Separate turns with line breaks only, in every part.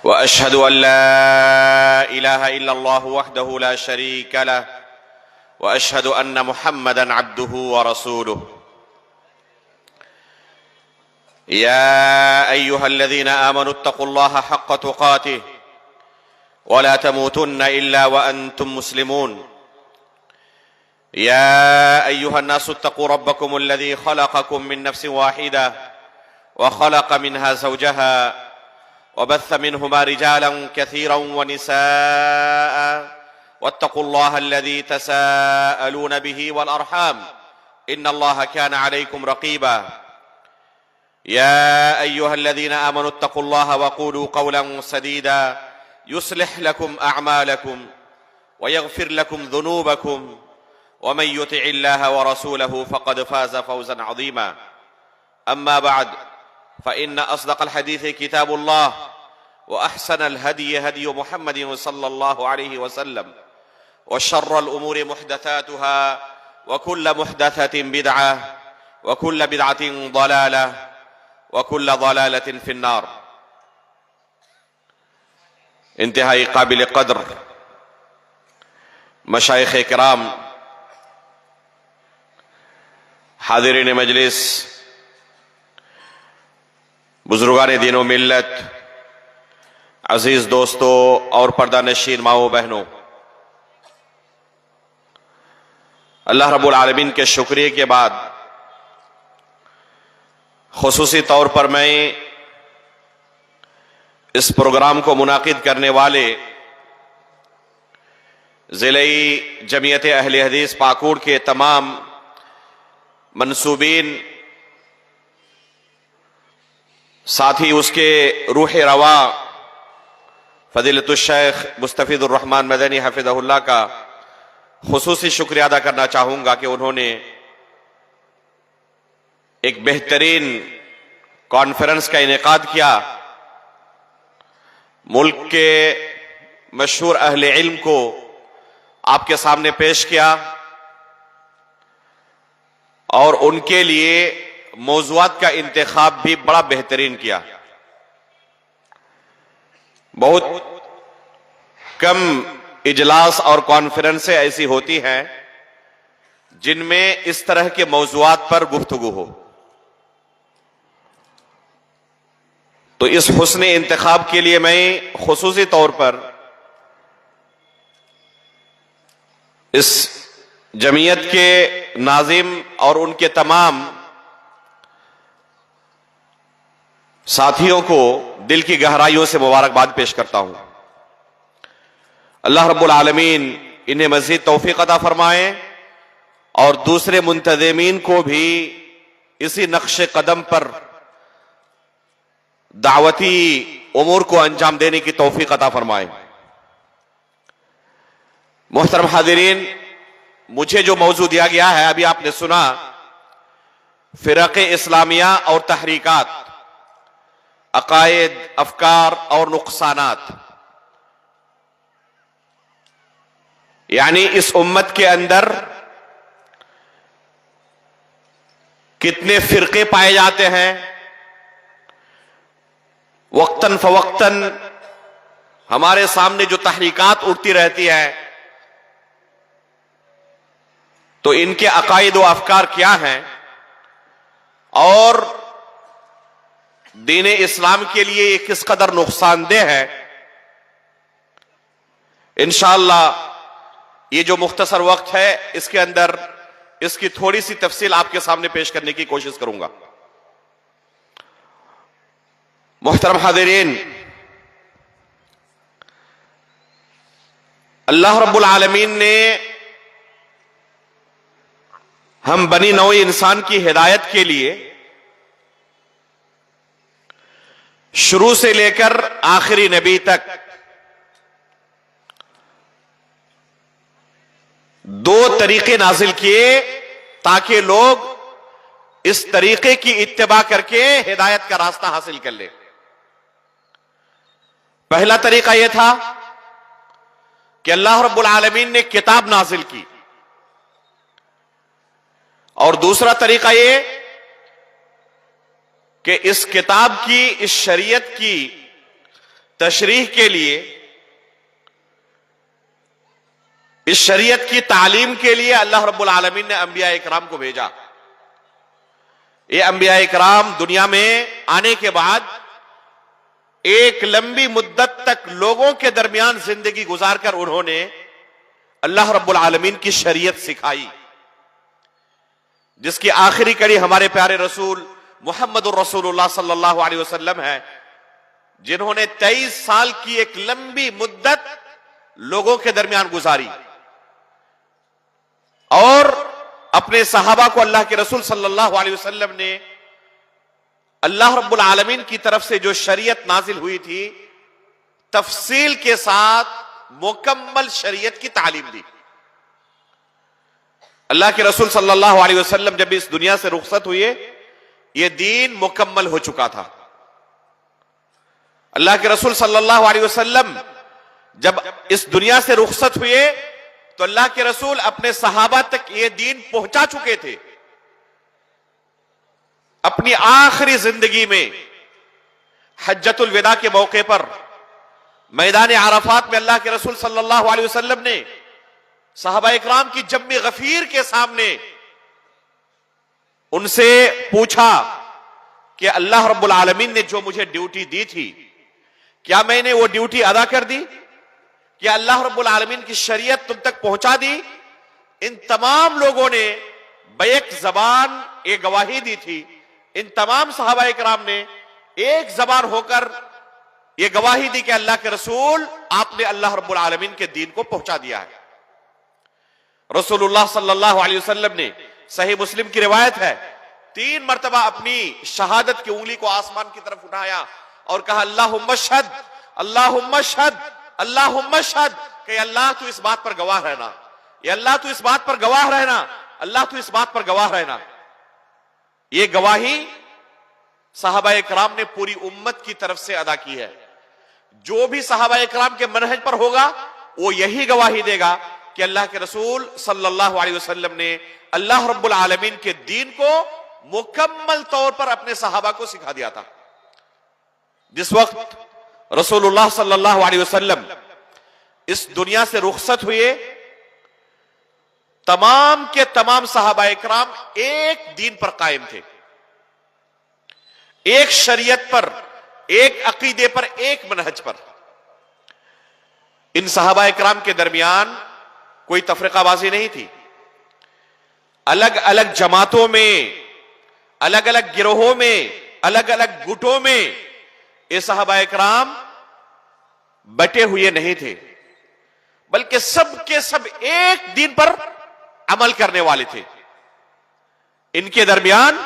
व अशहदु अल्ला इलाहा इल्लल्लाहु वहदहु ला शरीका लह व अशहदु अन्न मुहम्मदन अब्दुहु व रसूलुहु या अय्युहल्लज़ीना आमनुत्तक़ुल्लाहा हक़्क़ तुक़ातिह व ला तमूतुन्न इल्ला व अंतुम मुस्लिमून या अय्युहन्नासुत्तक़ू रब्बकुमुल्लज़ी ख़लक़कुम मिन नफ्सिन वाहिदा व ख़लक़ मिनहा ज़ौजहा वबस्स मिनहुमा रिजालन कसीरन व निसाअ वत्तक़ुल्लाह अल्लज़ी तसाअलून बिही वल अर्हाम इन्नल्लाहा कान अलैकुम रक़ीबा या अय्युहल्लज़ीना आमनुत्तक़ुल्लाहा वक़ूलू क़ौलन सदीदा युस्लिह लकुम अअमालकुम व यग़फिर लकुम ज़ुनूबकुम व मन युतिइल्लाह व रसूलहु फ़क़द फ़ाज़ फ़ौज़न अज़ीमा अम्मा बअद फ़इन्न अस्दक़ल हदीस किताबुल्लाह व अहसनल हदी हदी मुहम्मदिन सल्लल्लाहु अलैहि वसल्लम व शर्रल उमूरि मुहदसातुहा व कुल्ल मुहदसतिन बिदअह व कुल्ल बिदअतिन ज़लालह व कुल्ल ज़लालतिन फ़िन्नार। इंतहाई काबिल क़द्र मशाइख़ किराम, हाज़िरीन मजलिस, बुजुर्गान दीन व मिल्लत, अजीज दोस्तों और पर्दा नशीन माओ बहनों, अल्लाह रब्बुल आलमीन के शुक्रिया के बाद खुसूसी तौर पर मैं इस प्रोग्राम को मुनाकिद करने वाले ज़िले जमीयत अहले हदीस पाकुड़ के तमाम मंसूबीन, साथ ही उसके रूह रवा फ़ज़ीलतुश शेख मुस्तफ़ीज़ुर रहमान मदनी हफ़िज़हुल्लाह का खुसूसी शुक्रिया अदा करना चाहूँगा कि उन्होंने एक बेहतरीन कॉन्फ्रेंस का इनेकाद किया, मुल्क के मशहूर अहले इल्म को आपके सामने पेश किया और उनके लिए मौज़ूआत का इंतखाब भी बड़ा बेहतरीन किया। बहुत कम इजलास और कॉन्फ्रेंसें ऐसी होती हैं जिनमें इस तरह के मौज़ूआत पर गुफ्तगू हो। तो इस हुस्न इंतखाब के लिए मैं खुसूसी तौर पर इस जमीयत के नाज़िम और उनके तमाम साथियों को दिल की गहराइयों से मुबारकबाद पेश करता हूं। अल्लाह रब्बुल आलमीन इन्हें मज़ीद तौफीक अता फरमाए और दूसरे मुंतज़िमीन को भी इसी नक्शे कदम पर दावती उमूर को अंजाम देने की तौफीक अता फरमाए। मोहतरम हाज़िरीन, मुझे जो मौजू दिया गया है अभी आपने सुना, फ़िरक़े इस्लामिया और तहरीकात, अकायद, अफकार और नुक़सानात। यानी इस उम्मत के अंदर कितने फ़िरक़े पाए जाते हैं, वक्तन फ़वक्तन हमारे सामने जो तहरीकात उठती रहती है, तो इनके अकायद व अफकार क्या हैं और दीन इस्लाम के लिए ये किस कदर नुकसानदेह है। इंशाअल्लाह ये जो मुख्तसर वक्त है इसके अंदर इसकी थोड़ी सी तफसील आपके सामने पेश करने की कोशिश करूंगा। मोहतरम हाज़िरीन, अल्लाह रब्बुल आलमीन ने हम बनी नौ इंसान की हिदायत के लिए शुरू से लेकर आखिरी नबी तक दो तरीके नाजिल किए ताकि लोग इस तरीके की इत्तिबा करके हिदायत का रास्ता हासिल कर ले। पहला तरीका यह था कि अल्लाह रब्बुल आलमीन ने किताब नाजिल की, और दूसरा तरीका यह कि इस किताब की, इस शरीयत की तशरीह के लिए, इस शरीयत की तालीम के लिए अल्लाह रब्बुल आलमीन ने अंबिया इकराम को भेजा। ये अंबिया इकराम दुनिया में आने के बाद एक लंबी मुद्दत तक लोगों के दरमियान जिंदगी गुजारकर उन्होंने अल्लाह रब्बुल आलमीन की शरीयत सिखाई, जिसकी आखिरी कड़ी हमारे प्यारे रसूल मुहम्मदुर रसूलुल्लाह सल्लल्लाहु अलैहि वसल्लम है, जिन्होंने 23 साल की एक लंबी मुद्दत लोगों के दरमियान गुजारी और अपने सहाबा को अल्लाह के रसूल सल्लल्लाहु अलैहि वसल्लम ने अल्लाह रब्बुल आलमीन की तरफ से जो शरीयत नाजिल हुई थी, तफसील के साथ मुकम्मल शरीयत की तालीम दी। अल्लाह के रसूल सल्लल्लाहु अलैहि वसल्लम जब इस दुनिया से रुखसत हुए, यह दीन मुकम्मल हो चुका था। अल्लाह के रसूल सल्लल्लाहु अलैहि वसल्लम जब इस दुनिया से रुखसत हुए तो अल्लाह के रसूल अपने सहाबा तक यह दीन पहुंचा चुके थे। अपनी आखिरी जिंदगी में हज्जतुल विदा के मौके पर मैदान अराफात में अल्लाह के रसूल सल्लल्लाहु अलैहि वसल्लम ने सहाबा इकराम की जम्मी गफीर के सामने उनसे पूछा कि अल्लाह रब्बुल आलमीन ने जो मुझे ड्यूटी दी थी, क्या मैंने वो ड्यूटी अदा कर दी? क्या अल्लाह रब्बुल आलमीन की शरीयत तुम तक पहुंचा दी? इन तमाम लोगों ने बैक जबान एक गवाही दी थी। इन तमाम सहाबा इकराम ने एक जबान होकर यह गवाही दी कि अल्लाह के रसूल, आपने अल्लाह रब्बुल आलमीन के दीन को पहुंचा दिया है। रसूलुल्लाह सल्लल्लाहु अलैहि वसल्लम ने, सही मुस्लिम की रिवायत है, 3 मरतबा अपनी शहादत की उंगली को आसमान की तरफ उठाया और कहा अल्लाहुम्मा शहद, अल्लाहुम्मा शहद, अल्लाहुम्मा शहद, कि अल्लाह तू इस बात पर गवाह रहना, या अल्लाह तू इस बात पर गवाह रहना, अल्लाह तू इस बात पर गवाह रहना। यह गवाही सहाबा इकराम ने पूरी उम्मत की तरफ से अदा की है। जो भी सहाबा इकराम के मनहज पर होगा वो यही गवाही देगा कि अल्लाह के रसूल सल्लल्लाहु अलैहि वसल्लम ने अल्लाह रब्बुल आलमीन के दीन को मुकम्मल तौर पर अपने सहाबा को सिखा दिया था। जिस वक्त रसूलुल्लाह सल्लल्लाहु अलैहि वसल्लम इस दुनिया से रुखसत हुए, तमाम के तमाम सहाबा इकराम एक दीन पर कायम थे, एक शरीयत पर, एक अकीदे पर, एक मनहज पर। इन सहाबा इकराम के दरमियान कोई तफरीकाबाजी नहीं थी। अलग अलग जमातों में, अलग अलग गिरोहों में, अलग अलग गुटों में ये सहाबा इकराम बटे हुए नहीं थे, बल्कि सब के सब एक दीन पर अमल करने वाले थे। इनके दरमियान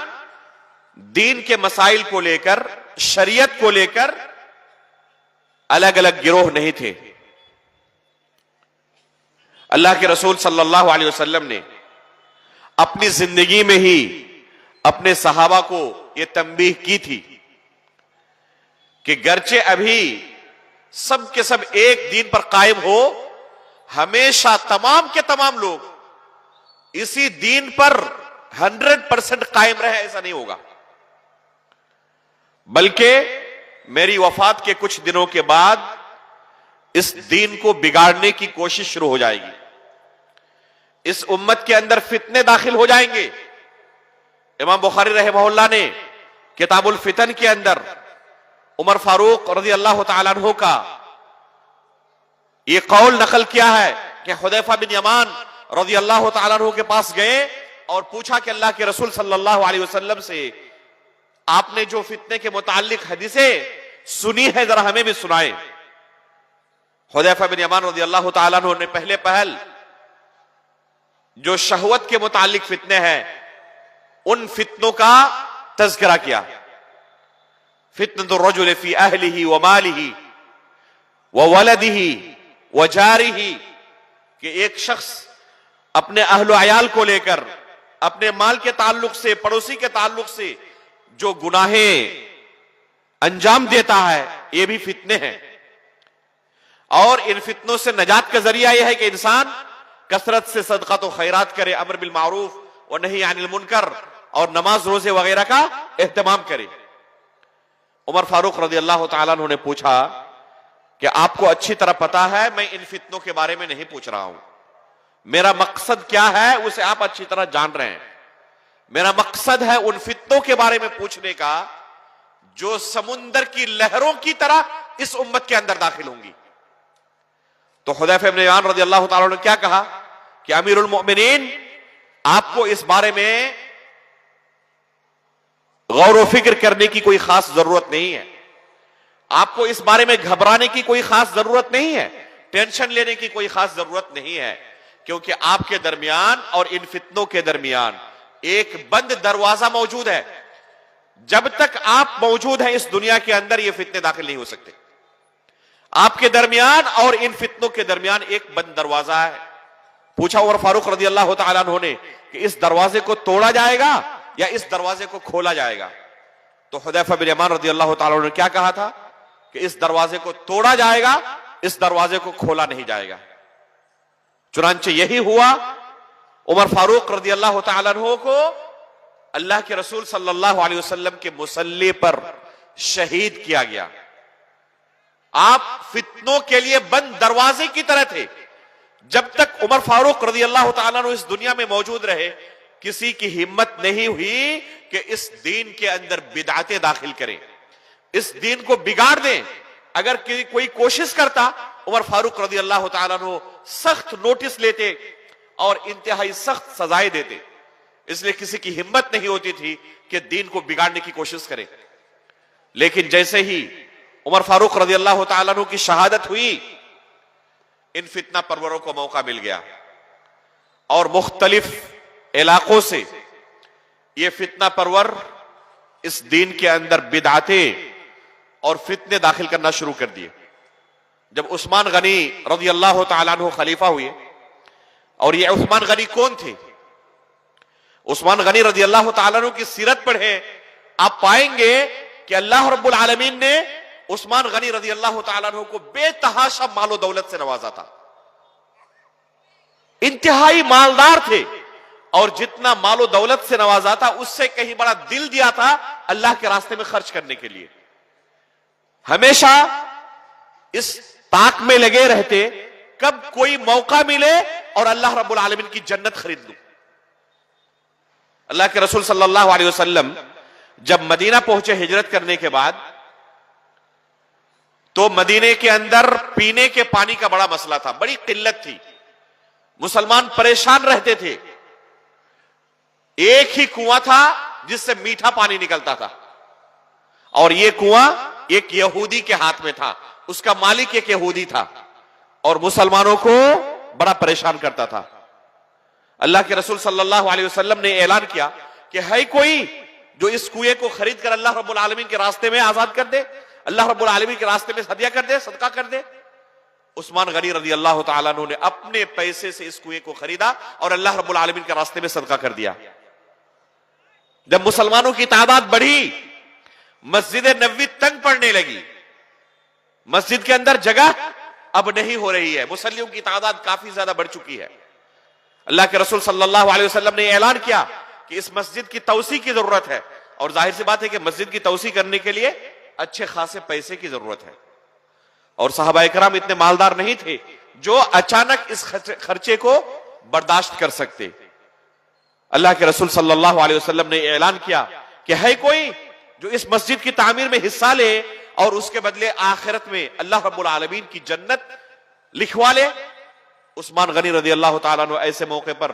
दीन के मसाइल को लेकर, शरीयत को लेकर अलग अलग गिरोह नहीं थे। अल्लाह के रसूल सल्लल्लाहु अलैहि वसल्लम ने अपनी जिंदगी में ही अपने सहाबा को यह तंबीह की थी कि गरचे अभी सब के सब एक दीन पर कायम हो, हमेशा तमाम के तमाम लोग इसी दीन पर 100% कायम रहे, ऐसा नहीं होगा। बल्कि मेरी वफात के कुछ दिनों के बाद इस दीन को बिगाड़ने की कोशिश शुरू हो जाएगी। इस उम्मत के अंदर फितने दाखिल हो जाएंगे। इमाम बुखारी रहमहुल्लाह ने किताबुल फितन के अंदर उमर फारूक रज़ी अल्लाह तआला अन्हु का यह कौल नकल किया है कि हुदैफा बिन यमान रज़ी अल्लाह तआला अन्हु के पास गए और पूछा कि अल्लाह के रसूल सल्लल्लाहु अलैहि वसल्लम से आपने जो फितने के मुताल्लिक हदीसें सुनी है, जरा हमें भी सुनाए। हुदैफा बिन यमान रज़ी अल्लाह तआला अन्हु ने पहले पहल जो शहवत के मुताल्लिक फितने हैं, उन फितनों का तज़किरा किया। फितनतुर रजुल फी अहलिही व मालिही व वलदिही व जारिही, कि एक शख्स अपने अहलो अयाल को लेकर, अपने माल के ताल्लुक से, पड़ोसी के ताल्लुक से जो गुनाहें अंजाम देता है, ये भी फितने हैं। और इन फितनों से नजात का जरिया यह है कि इंसान कसरत से सदका तो खैरात करे, अमर बिल मारूफ और नही अनिल मुनकर, और नमाज रोजे वगैरह का एहतमाम करे। उमर फारूक रज़ी अल्लाह तआला अन्हु ने पूछा कि आपको अच्छी तरह पता है मैं इन फितनों के बारे में नहीं पूछ रहा हूं। मेरा मकसद क्या है उसे आप अच्छी तरह जान रहे हैं। मेरा मकसद है उन फितनों के बारे में पूछने का जो समुंदर की लहरों की तरह इस उम्मत के अंदर दाखिल होंगी। तो हुदैफा इब्न यमान रज़ी अल्लाह ताला ने क्या कहा कि अमीरुल मोमिनीन, आपको इस बारे में गौर व फिक्र करने की कोई खास जरूरत नहीं है, आपको इस बारे में घबराने की कोई खास जरूरत नहीं है, टेंशन लेने की कोई खास जरूरत नहीं है, क्योंकि आपके दरमियान और इन फितनों के दरमियान एक बंद दरवाजा मौजूद है। जब तक आप मौजूद हैं इस दुनिया के अंदर ये फितने दाखिल नहीं हो सकते। आपके दरमियान और इन फितनों के दरमियान एक बंद दरवाजा है। पूछा उमर फारूक रज़ी अल्लाह तआला अन्हु ने कि इस दरवाजे को तोड़ा जाएगा या इस दरवाजे को खोला जाएगा? तो हुदैफा बिन यमान रज़ी अल्लाह तआला अन्हु ने क्या कहा था कि इस दरवाजे को तोड़ा जाएगा, इस दरवाजे को खोला नहीं जाएगा। चुनांचे यही हुआ। उमर फारूक रज़ी अल्लाह तआला अन्हु को अल्लाह के रसूल सल्लल्लाहु अलैहि वसल्लम के मुसल्ले पर शहीद किया गया। आप फितनों के लिए बंद दरवाजे की तरह थे। जब तक उमर फारूक रज़ी अल्लाह तआला अन्हु इस दुनिया में मौजूद रहे, किसी की हिम्मत नहीं हुई कि इस दीन के अंदर बिदअतें दाखिल करें, इस दीन को बिगाड़ दें। अगर कोई कोशिश करता, उमर फारूक रज़ी अल्लाह तआला अन्हु सख्त नोटिस लेते और इंतहाई सख्त सजाएं देते। इसलिए किसी की हिम्मत नहीं होती थी कि दीन को बिगाड़ने की कोशिश करे। लेकिन जैसे ही उमर फारूक रज़ी अल्लाह तआला अन्हु की शहादत हुई, इन फितना परवरों को मौका मिल गया और मुख्तलिफ इलाकों से ये फितना परवर इस दीन के अंदर बिदअतें और फितने दाखिल करना शुरू कर दिए। जब उस्मान गनी रज़ी अल्लाह तआला अन्हु खलीफा हुए, और ये उस्मान गनी कौन थे? उस्मान गनी रज़ी अल्लाह तआला अन्हु की सीरत पढ़े, आप पाएंगे कि अल्लाह रब्बुल आलमीन ने उस्मान गनी रज़ी अल्लाह तआला अन्हु को बेतहाशा मालो दौलत से नवाजा था। इंतहाई मालदार थे और जितना मालो दौलत से नवाजा था उससे कहीं बड़ा दिल दिया था अल्लाह के रास्ते में खर्च करने के लिए। हमेशा इस ताक में लगे रहते कब कोई मौका मिले और अल्लाह रब्बुल आलमीन की जन्नत खरीद लूं। अल्लाह के रसूल सल्लल्लाहु अलैहि वसल्लम जब मदीना पहुंचे हिजरत करने के बाद, तो मदीने के अंदर पीने के पानी का बड़ा मसला था, बड़ी किल्लत थी, मुसलमान परेशान रहते थे। एक ही कुआं था जिससे मीठा पानी निकलता था और यह कुआं एक यहूदी के हाथ में था, उसका मालिक एक यहूदी था और मुसलमानों को बड़ा परेशान करता था। अल्लाह के रसूल सल्लल्लाहु अलैहि वसल्लम ने ऐलान किया कि है कोई जो इस कुएं को खरीद कर अल्लाह रब्बुल आलमीन के रास्ते में आजाद कर दे, अल्लाह रब्बुल आलमीन के रास्ते में हदिया कर दे, सदका कर दे। उस्मान गनी रज़ी अल्लाह तआला अन्हु ने अपने पैसे से इस कुएं को खरीदा और अल्लाह रब्बुल आलमीन के रास्ते में सदका कर दिया। जब मुसलमानों की तादाद बढ़ी, मस्जिद नबवी तंग पड़ने लगी, मस्जिद के अंदर जगह अब नहीं हो रही है, मुसल्लियों की तादाद काफी ज्यादा बढ़ चुकी है। अल्लाह के रसूल सल्लल्लाहु अलैहि वसल्लम ने ऐलान किया कि इस मस्जिद की तौसी की जरूरत है, और जाहिर सी बात है कि मस्जिद की तौसी करने के लिए अच्छे खासे पैसे की जरूरत है, और सहाबाए किराम इतने मालदार नहीं थे जो अचानक इस खर्चे को बर्दाश्त कर सकते। अल्लाह के रसूल सल्लल्लाहु अलैहि वसल्लम ने ऐलान किया कि है कोई जो इस मस्जिद की तामीर में हिस्सा ले और उसके बदले आखिरत में अल्लाह रब्बुल आलमीन की जन्नत लिखवा ले। उस्मान गनी रज़ी अल्लाह तआला अन्हु ऐसे मौके पर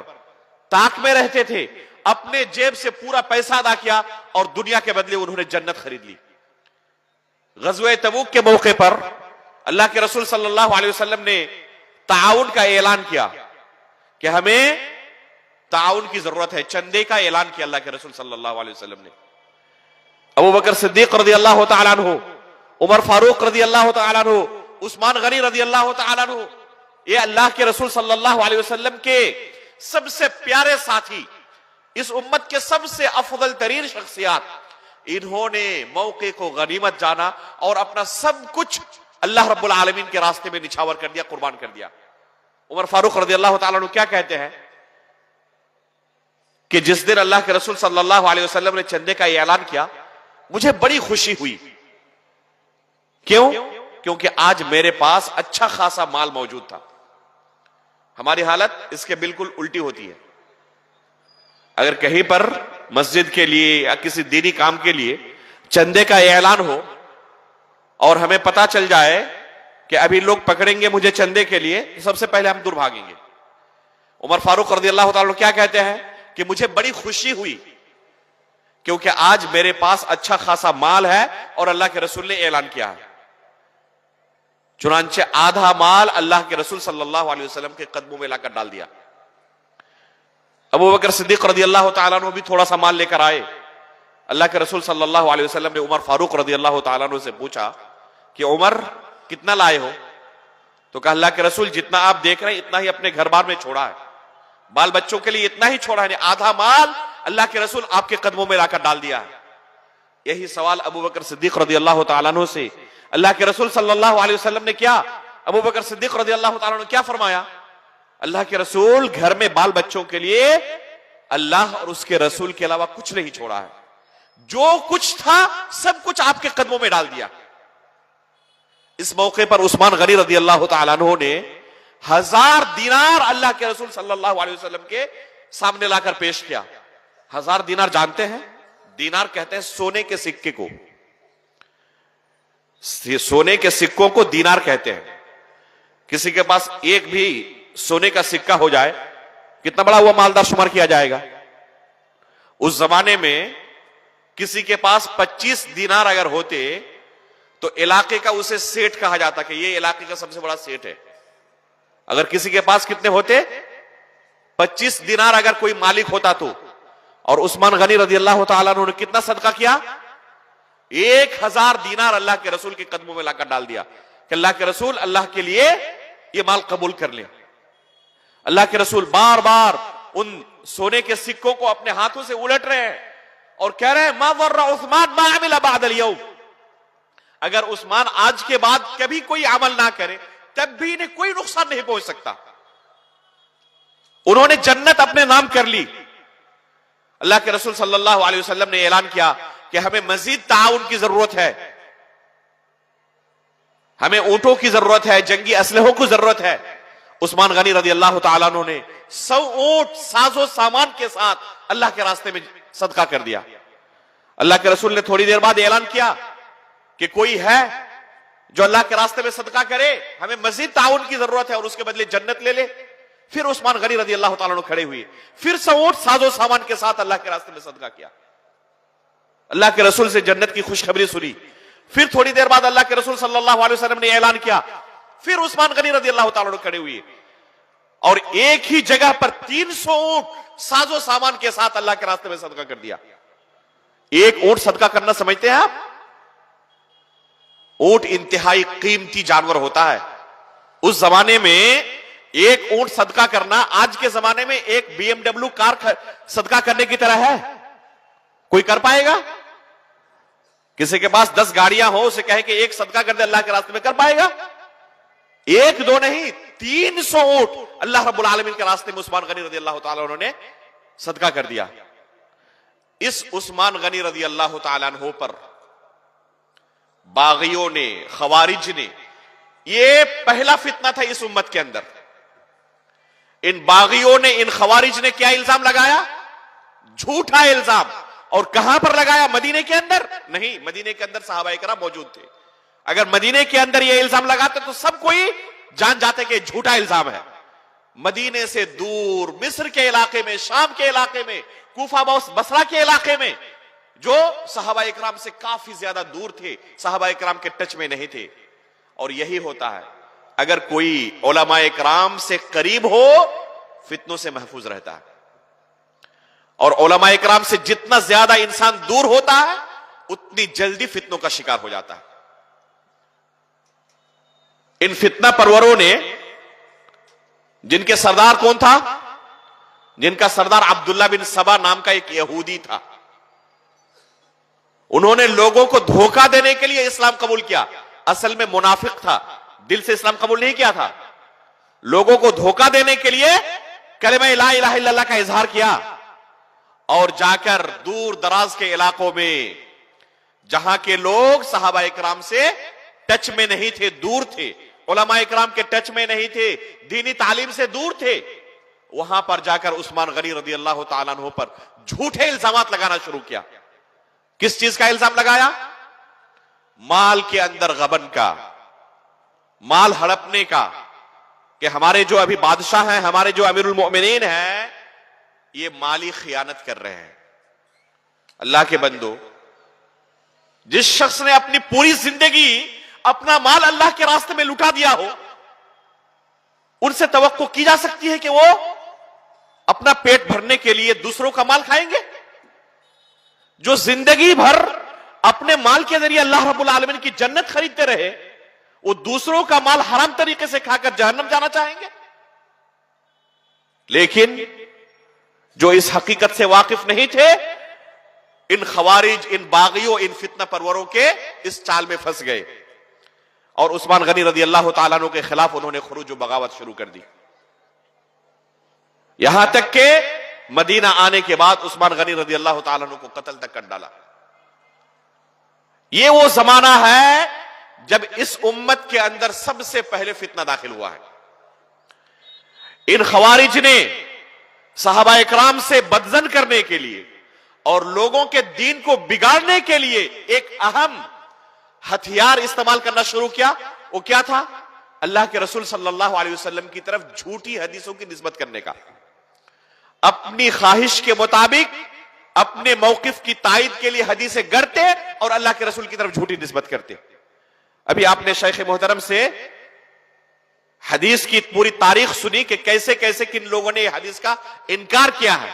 ताक में रहते थे, अपने जेब से पूरा पैसा अदा किया और दुनिया के बदले उन्होंने जन्नत खरीद ली। गज़वे तबूक के मौके पर अल्लाह के रसूल सल्लल्लाहु अलैहि वसल्लम ने ताउन का ऐलान किया कि हमें ताउन की जरूरत है, चंदे का ऐलान किया अल्लाह के रसूल सल्लल्लाहु अलैहि वसल्लम ने। अबू बकर सिद्दीक रज़ी अल्लाह तआला अन्हु, उमर फारूक रज़ी अल्लाह तआला अन्हु, उस्मान गनी रज़ी अल्लाह तआला अन्हु, ये अल्लाह के रसूल सल्लल्लाहु अलैहि वसल्लम के सबसे प्यारे साथी, इस उम्मत के सबसे अफजल तरीन शख्सियत, इन्होंने मौके को गनीमत जाना और अपना सब कुछ अल्लाह रब्बुल आलमीन के रास्ते में निछावर कर दिया, कुर्बान कर दिया। उमर फारूक रज़ी अल्लाह तआला अन्हु क्या कहते हैं कि जिस दिन अल्लाह के रसूल सल्लल्लाहु अलैहि वसल्लम ने चंदे का ऐलान किया, मुझे बड़ी खुशी हुई। क्यों? क्योंकि आज मेरे पास अच्छा खासा माल मौजूद था। हमारी हालत इसके बिल्कुल उल्टी होती है। अगर कहीं पर मस्जिद के लिए या किसी दीनी काम के लिए चंदे का ऐलान हो और हमें पता चल जाए कि अभी लोग पकड़ेंगे मुझे चंदे के लिए, तो सबसे पहले हम दूर भागेंगे। उमर फारूक रज़ियल्लाहु ताला क्या कहते हैं कि मुझे बड़ी खुशी हुई क्योंकि आज मेरे पास अच्छा खासा माल है और अल्लाह के रसूल ने ऐलान किया है। चुनांचे आधा माल अल्लाह के रसूल सल्लल्लाहु अलैहि वसल्लम के कदमों में लाकर डाल दिया। अबू बकर सिद्दीक रज़ियल्लाहु ताला अन्हु भी थोड़ा सा माल लेकर आए। अल्लाह के रसूल सल्लल्लाहु अलैहि वसल्लम ने उमर फारूक रज़ियल्लाहु ताला अन्हु से पूछा कि उमर कितना लाए हो? तो कहा अल्लाह के रसूल जितना आप देख रहे हैं इतना ही अपने घर बार में छोड़ा है, बाल बच्चों के लिए इतना ही छोड़ा है, आधा माल अल्लाह के रसूल आपके कदमों में लाकर डाल दिया है। यही सवाल अबू बकर सिद्दीक रज़ियल्लाहु ताला अन्हु से अल्लाह के रसूल सल्लल्लाहु अलैहि वसल्लम ने किया। अबू बकर सिद्दीक रज़ियल्लाहु ताला अन्हु क्या फरमाया? अल्लाह के रसूल घर में बाल बच्चों के लिए अल्लाह और उसके रसूल के अलावा कुछ नहीं छोड़ा है, जो कुछ था सब कुछ आपके कदमों में डाल दिया। इस मौके पर उस्मान गनी रज़ियल्लाहु ताला अन्हु ने 1000 दीनार अल्लाह के रसूल सल्लल्लाहु अलैहि वसल्लम के सामने लाकर पेश किया। 1000 दीनार जानते हैं? दीनार कहते हैं सोने के सिक्के को, सोने के सिक्कों को दीनार कहते हैं। किसी के पास एक भी सोने का सिक्का हो जाए कितना बड़ा हुआ मालदार शुमार किया जाएगा। उस जमाने में किसी के पास 25 दीनार अगर होते तो इलाके का उसे सेठ कहा जाता कि ये इलाके का सबसे बड़ा सेठ है। अगर किसी के पास कितने होते 25 दीनार अगर कोई मालिक होता तो, और उस्मान गनी रज़ियल्लाहु ताला अन्हु ने कितना सदका किया? 1000 दीनार अल्लाह के रसूल के कदमों में लाकर डाल दिया कि अल्लाह के रसूल अल्लाह के लिए ये माल कबूल कर ले। अल्लाह के रसूल बार बार उन सोने के सिक्कों को अपने हाथों से उलट रहे हैं और कह रहे हैं मा वर्रा उस्मान मा अमिला बअदल यौम, अगर उस्मान आज के बाद कभी कोई अमल ना करे तब भी इन्हें कोई नुकसान नहीं पहुंच सकता। उन्होंने जन्नत अपने नाम कर ली। अल्लाह के रसूल सल्लल्लाहु अलैहि वसल्लम ने ऐलान किया कि हमें मजीद ताउन की जरूरत है, हमें ऊंटों की जरूरत है, जंगी असलहों की जरूरत है। उस्मान गनी रज़ियल्लाहु ताला अन्हु ने 100 ऊंट साजो सामान के साथ अल्लाह के रास्ते में सदका कर दिया। अल्लाह के रसूल ने थोड़ी देर बाद ऐलान किया कि कोई है जो अल्लाह के रास्ते में सदका करे, हमें मजीद ताउन की जरूरत है और उसके बदले जन्नत ले ले। फिर उस्मान गनी रज़ियल्लाहु ताला अन्हु खड़े हुए, फिर 100 ऊंट साजो सामान के साथ अल्लाह के रास्ते में सदका किया। अल्लाह के रसूल से जन्नत की खुशखबरी सुनी। फिर थोड़ी देर बाद अल्लाह के रसूल सल्लल्लाहु अलैहि वसल्लम ने ऐलान किया, फिर उस्मान गनी रज़ियल्लाहु ताला अन्हु खड़े हुए और एक ही जगह पर 300 ऊंट साजो सामान के साथ अल्लाह के रास्ते में सदका कर दिया। एक ऊंट सदका करना समझते हैं आप? ऊंट इंतहाई कीमती जानवर होता है। उस जमाने में एक ऊंट सदका करना आज के जमाने में एक BMW कार सदका करने की तरह है। कोई कर पाएगा? किसी के पास 10 गाड़ियां हो, उसे कहे कि एक सदका कर दे अल्लाह के रास्ते में, कर पाएगा? एक दो नहीं, 300 ऊंट अल्लाह रब्बुल आलमीन के रास्ते में उस्मान गनी रज़ियल्लाहु ताला उन्होंने सदका कर दिया। इस उस्मान गनी रज़ियल्लाहु ताला अन्हु पर बागियों ने, खवारिज ने, ये पहला फितना था इस उम्मत के अंदर। इन बागियों ने, इन खवारिज ने क्या इल्जाम लगाया? झूठा इल्जाम। और कहां पर लगाया? मदीने के अंदर? नहीं, मदीने के अंदर सहाबाए किराम मौजूद थे। अगर मदीने के अंदर यह इल्जाम लगाते तो सब कोई जान जाते कि झूठा इल्जाम है। मदीने से दूर मिस्र के इलाके में, शाम के इलाके में, कूफा बसरा के इलाके में, जो सहाबाए किराम से काफी ज्यादा दूर थे, सहाबाए किराम के टच में नहीं थे। और यही होता है, अगर कोई उलमाए किराम से करीब हो फितनों से महफूज रहता है, और उलमाए किराम से जितना ज्यादा इंसान दूर होता है उतनी जल्दी फितनों का शिकार हो जाता है। इन फितना परवरों ने, जिनके सरदार कौन था? जिनका सरदार अब्दुल्ला बिन सबा नाम का एक यहूदी था। उन्होंने लोगों को धोखा देने के लिए इस्लाम कबूल किया। असल में मुनाफिक था, दिल से इस्लाम कबूल नहीं किया था। लोगों को धोखा देने के लिए कलिमा ला इलाहा इल्लल्लाह का इजहार किया और जाकर दूर दराज के इलाकों में, जहां के लोग सहाबाए किराम से टच में नहीं थे, दूर थे, उलमा इकराम के टच में नहीं थे, दीनी तालीम से दूर थे, वहां पर जाकर उस्मान गनी रजी अल्लाह तआला अन्हु पर झूठे इल्जामात लगाना शुरू किया। किस चीज का इल्जाम लगाया? माल के अंदर गबन का, माल हड़पने का, कि हमारे जो अभी बादशाह हैं, हमारे जो अमीरुल मोमिनीन हैं, ये माली खियानत कर रहे हैं। अल्लाह के बंदो, जिस शख्स ने अपनी पूरी जिंदगी अपना माल अल्लाह के रास्ते में लुटा दिया हो, उनसे तवक्को की जा सकती है कि वो अपना पेट भरने के लिए दूसरों का माल खाएंगे? जो जिंदगी भर अपने माल के जरिए अल्लाह रब्बुल आलमीन की जन्नत खरीदते रहे, वो दूसरों का माल हराम तरीके से खाकर जहन्नम जाना चाहेंगे? लेकिन जो इस हकीकत से वाकिफ नहीं थे, इन खवारिज, इन बागियों, इन फितना परवरों के इस चाल में फंस गए और उस्मान गनी रजी अल्लाह तआला अन्हु के खिलाफ उन्होंने खुरूज व बगावत शुरू कर दी। यहां तक के मदीना आने के बाद उस्मान गनी रजी अल्लाह तआला अन्हु को कत्ल तक कर डाला। यह वो जमाना है जब इस उम्मत के अंदर सबसे पहले फितना दाखिल हुआ है। इन खवारिज ने सहाबा इकराम से बदजन करने के लिए और लोगों के दीन को बिगाड़ने के लिए एक अहम हथियार इस्तेमाल करना शुरू किया। वो क्या था? अल्लाह के रसूल सल्लल्लाहु अलैहि वसल्लम की तरफ झूठी हदीसों की निस्बत करने का। अपनी ख्वाहिश के मुताबिक अपने मौकिफ की तायद के लिए हदीसें गढ़ते और अल्लाह के रसूल की तरफ झूठी निस्बत करते। अभी आपने शेख मोहतरम से हदीस की पूरी तारीख सुनी कि कैसे कैसे किन लोगों ने हदीस का इनकार किया है।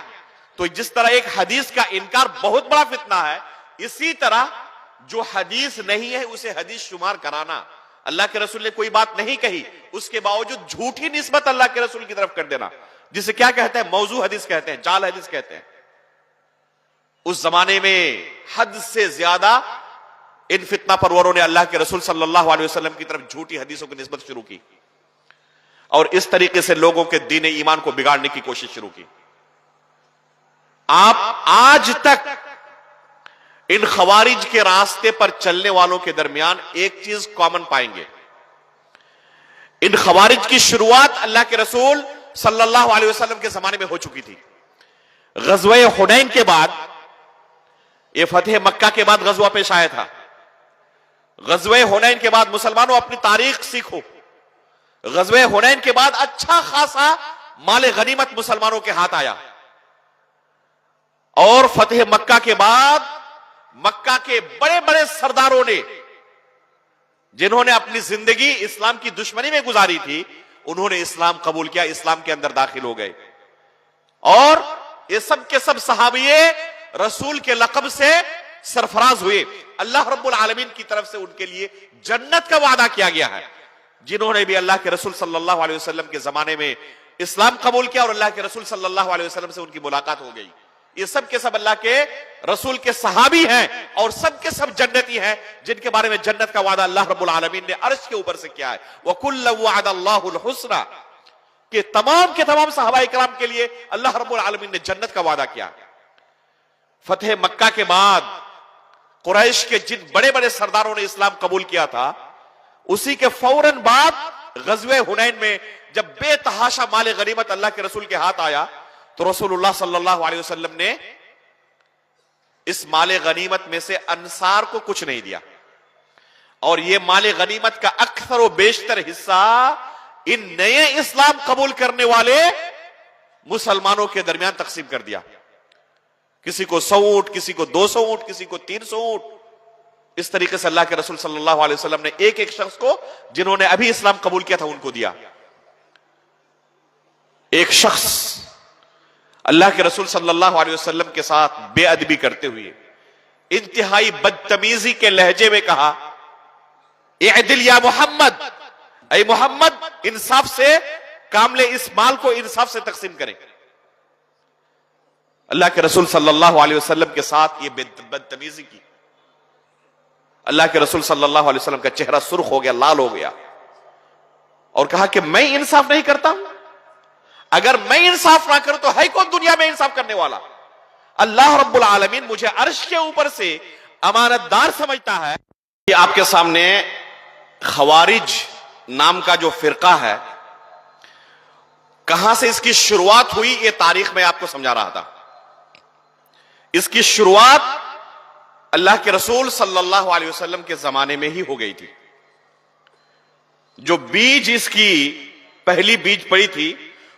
तो जिस तरह एक हदीस का इनकार बहुत बड़ा फितना है, इसी तरह जो हदीस नहीं है उसे हदीस शुमार कराना, अल्लाह के रसूल ने कोई बात नहीं कही उसके बावजूद झूठी निस्बत अल्लाह के रसूल की तरफ कर देना, जिसे क्या कहते हैं? मौजू हदीस कहते हैं, जाल हदीस कहते हैं। उस जमाने में हद से ज्यादा इन फितना परवरों ने अल्लाह के रसूल सल्लल्लाहु अलैहि वसल्लम की तरफ झूठी हदीसों की निस्बत शुरू की और इस तरीके से लोगों के दीन ईमान को बिगाड़ने की कोशिश शुरू की। आप आज तक इन खवारिज के रास्ते पर चलने वालों के दरमियान एक चीज कॉमन पाएंगे। इन खवारिज की शुरुआत अल्लाह के रसूल सल्लल्लाहु अलैहि वसल्लम के जमाने में हो चुकी थी। गज़वे हुनैन के बाद, यह फतेह मक्का के बाद गज़वा पेश आया था। गज़वे हुनैन के बाद मुसलमानों अपनी तारीख सीखो। गज़वे हुनैन के बाद अच्छा खासा माल गनीमत मुसलमानों के हाथ आया और फतेह मक्का के बाद मक्का के बड़े बड़े सरदारों ने, जिन्होंने अपनी जिंदगी इस्लाम की दुश्मनी में गुजारी थी, उन्होंने इस्लाम कबूल किया, इस्लाम के अंदर दाखिल हो गए और ये सब के सब सहाबिये रसूल के लक़ब से सरफराज हुए। अल्लाह रब्बुल आलमीन की तरफ से उनके लिए जन्नत का वादा किया गया है। जिन्होंने भी अल्लाह के रसूल सल्लल्लाहु अलैहि वसल्लम के जमाने में इस्लाम कबूल किया और अल्लाह के रसूल सल्लल्लाहु अलैहि वसल्लम से उनकी मुलाकात हो गई, ये सब के सब अल्लाह के रसूल के सहाबी हैं और सब के सब जन्नती हैं, जिनके बारे में जन्नत का वादा अल्लाह रब्बुल आलमीन ने अर्श के ऊपर से किया है। वकुल्लु वअदल्लाहुल हुस्ना, कि तमाम के तमाम सहाबा इकराम के लिए अल्लाह रब्बुल आलमीन ने जन्नत का वादा किया। फतेह मक्का के बाद कुरैश के जिन बड़े बड़े सरदारों ने इस्लाम कबूल किया था, उसी के फौरन बाद गज़वे हुनैन में जब बेतहाशा माल गनीमत अल्लाह के रसूल के हाथ आया, तो रसूलुल्लाह सल्लल्लाहु अलैहि वसल्लम ने इस माल गनीमत में से अंसार को कुछ नहीं दिया और यह माल गनीमत का अक्सर व बेशतर हिस्सा इन नए इस्लाम कबूल करने वाले मुसलमानों के दरमियान तकसीम कर दिया। किसी को 100 ऊंट, किसी को 200 ऊंट, किसी को 300 ऊंट। इस तरीके से अल्लाह के रसूल सल्लल्लाहु अलैहि वसल्लम ने एक एक शख्स को, जिन्होंने अभी इस्लाम कबूल किया था, उनको दिया। एक शख्स अल्लाह के रसूल सल्लल्लाहु अलैहि वसल्लम के साथ बेअदबी करते हुए इंतहाई बदतमीजी के लहजे में कहा, इअदिल या मोहम्मद, ऐ मोहम्मद इंसाफ से काम ले, इस माल को इंसाफ से तकसीम करें। अल्लाह के रसूल सल्लल्लाहु अलैहि वसल्लम के साथ ये बदतमीजी की। अल्लाह के रसूल सल्लल्लाहु अलैहि वसल्लम का चेहरा सुर्ख हो गया, लाल हो गया और कहा कि मैं इंसाफ नहीं करता हूं? अगर मैं इंसाफ ना करूं तो है कौन दुनिया में इंसाफ करने वाला? अल्लाह रब्बुल आलमीन मुझे अर्श के ऊपर से अमानतदार समझता है कि आपके सामने खवारिज नाम का जो फिरका है, कहां से इसकी शुरुआत हुई, यह तारीख में आपको समझा रहा था। इसकी शुरुआत अल्लाह के रसूल सल्लल्लाहु अलैहि वसल्लम के जमाने में ही हो गई थी। जो बीज इसकी पहली बीज पड़ी थी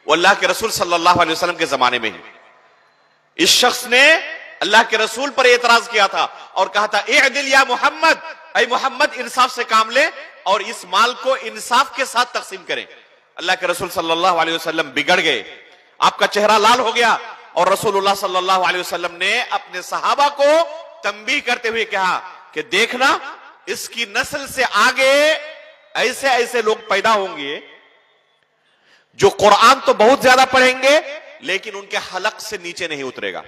वो अल्लाह के रसूल सल्लल्लाहु अलैहि वसल्लम के जमाने में ही। इस शख्स ने अल्लाह के रसूल पर एतराज किया था और कहा था, इअदिल या मोहम्मद, ऐ मोहम्मद इंसाफ से काम ले और इस माल को इंसाफ के साथ तकसीम करें। अल्लाह के रसूल सल्लल्लाहु अलैहि वसल्लम बिगड़ गए, आपका चेहरा लाल हो गया और रसूलुल्लाह सल्लल्लाहु अलैहि वसल्लम ने अपने सहाबा को तंबीह करते हुए कहा कि देखना, इसकी नस्ल से आगे ऐसे ऐसे लोग पैदा होंगे जो कुरान तो बहुत ज्यादा पढ़ेंगे लेकिन उनके हलक से नीचे नहीं उतरेगा,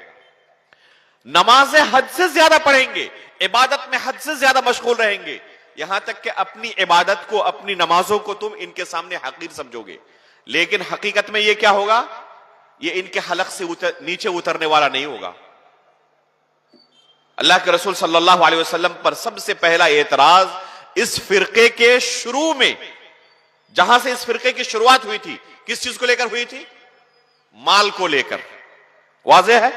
नमाजें हद से ज्यादा पढ़ेंगे, इबादत में हद से ज्यादा मशगूल रहेंगे, यहां तक कि अपनी इबादत को, अपनी नमाजों को तुम इनके सामने हकीर समझोगे, लेकिन हकीकत में यह क्या होगा, यह इनके हलक से नीचे उतरने वाला नहीं होगा। अल्लाह के रसूल सल्लल्लाहु अलैहि वसल्लम पर सबसे पहला एतराज इस फिरके के शुरू में, जहां से इस फिरके की शुरुआत हुई थी, किस चीज को लेकर हुई थी? माल को लेकर। वाज़ेह है,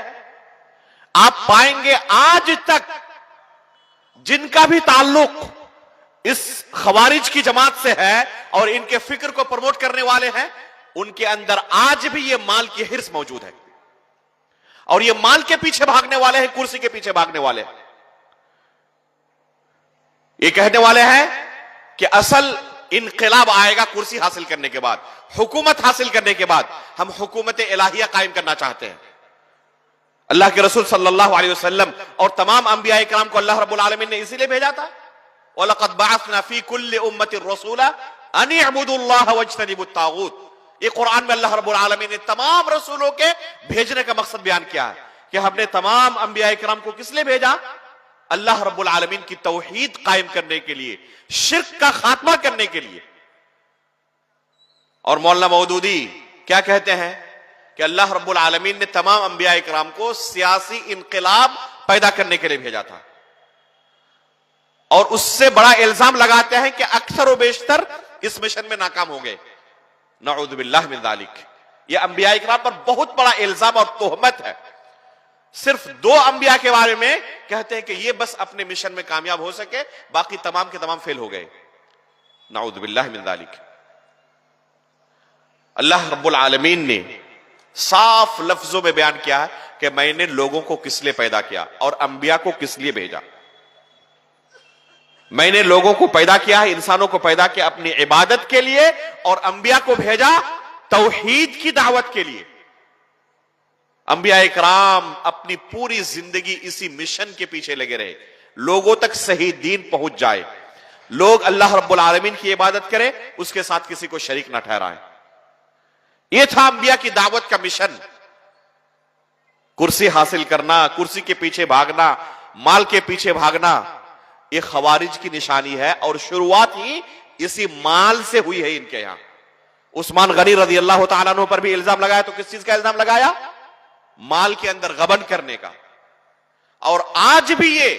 आप पाएंगे आज तक जिनका भी ताल्लुक इस खवारिज की जमात से है और इनके फिक्र को प्रमोट करने वाले हैं, उनके अंदर आज भी ये माल की हिर्स मौजूद है और ये माल के पीछे भागने वाले हैं, कुर्सी के पीछे भागने वाले हैं। ये कहने वाले हैं कि असल इनकलाब आएगा कुर्सी हासिल करने के बाद, हुकूमत हासिल करने के बाद, हम हुकूमत इलाहिया कायम करना चाहते हैं। अल्लाह के रसूल सल्लल्लाहु अलैहि वसल्लम और तमाम अंबिया इकराम को अल्लाह रब्बुल आलमीन ने इसीलिए भेजा था, वलक़द बअसना फी कुल्लि उम्मतिन रसूला अन इअबुदुल्लाह वज्तनिबुत तागूत। ये कुरान में अल्लाह रब्बुल आलमीन ने तमाम रसूलों के भेजने का मकसद बयान किया है कि हमने तमाम अंबिया इकराम को किस लिए भेजा? अल्लाह रब्बुल आलमीन की तौहीद कायम करने के लिए, शिर्क का खात्मा करने के लिए। और मौलाना मौदूदी क्या कहते हैं कि अल्लाह रब्बुल आलमीन ने तमाम अंबिया इकराम को सियासी इनकलाब पैदा करने के लिए भेजा था और उससे बड़ा इल्जाम लगाते हैं कि अक्सर व बेशतर इस मिशन में नाकाम हो गए। नऊज़ु बिल्लाह मिन ज़ालिक। यह अंबिया इकराम पर बहुत बड़ा इल्जाम और तोहमत है। सिर्फ 2 अंबिया के बारे में कहते हैं कि ये बस अपने मिशन में कामयाब हो सके, बाकी तमाम के तमाम फेल हो गए। नऊज़ु बिल्लाह मिन ज़ालिक। अल्लाह रब्बुल आलमीन ने साफ लफ्जों में बयान किया है कि मैंने लोगों को किस लिए पैदा किया और अंबिया को किस लिए भेजा। मैंने लोगों को पैदा किया है, इंसानों को पैदा किया अपनी इबादत के लिए और अंबिया को भेजा तौहीद की दावत के लिए। अंबिया इकराम अपनी पूरी जिंदगी इसी मिशन के पीछे लगे रहे, लोगों तक सही दीन पहुंच जाए, लोग अल्लाह रब्बुल आलमीन की इबादत करें, उसके साथ किसी को शरीक ना ठहराएं। यह था अंबिया की दावत का मिशन। कुर्सी हासिल करना, कुर्सी के पीछे भागना, माल के पीछे भागना, यह खवारिज की निशानी है और शुरुआत ही इसी माल से हुई है इनके यहां। उस्मान गनी रज़ी अल्लाह तआला अन्हु पर भी इल्जाम लगाया, तो किस चीज का इल्जाम लगाया? माल के अंदर गबन करने का। और आज भी ये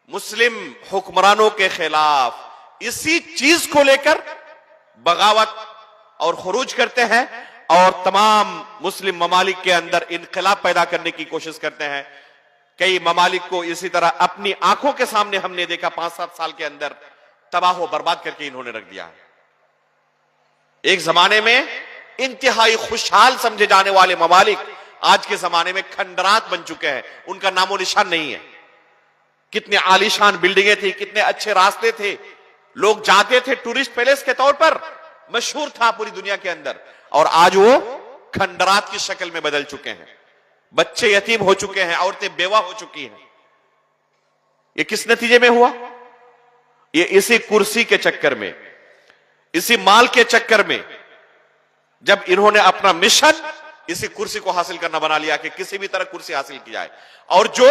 मुस्लिम हुक्मरानों के खिलाफ इसी चीज को लेकर बगावत और खुरूज करते हैं और तमाम मुस्लिम ममालिक के अंदर इनकलाब पैदा करने की कोशिश करते हैं। कई ममालिक को इसी तरह अपनी आंखों के सामने हमने देखा 5-7 साल के अंदर तबाह व बर्बाद करके इन्होंने रख दिया है। एक जमाने में इंतहाई खुशहाल समझे जाने वाले ममालिक आज के जमाने में खंडरात बन चुके हैं, उनका नामो निशान नहीं है। कितने आलीशान बिल्डिंगें थी, कितने अच्छे रास्ते थे, लोग जाते थे, टूरिस्ट पैलेस के तौर पर मशहूर था पूरी दुनिया के अंदर, और आज वो खंडरात की शक्ल में बदल चुके हैं। बच्चे यतीम हो चुके हैं, औरतें बेवा हो चुकी हैं। ये किस नतीजे में हुआ? ये इसी कुर्सी के चक्कर में, इसी माल के चक्कर में, जब इन्होंने अपना मिशन इसी कुर्सी को हासिल करना बना लिया कि किसी भी तरह कुर्सी हासिल की जाए और जो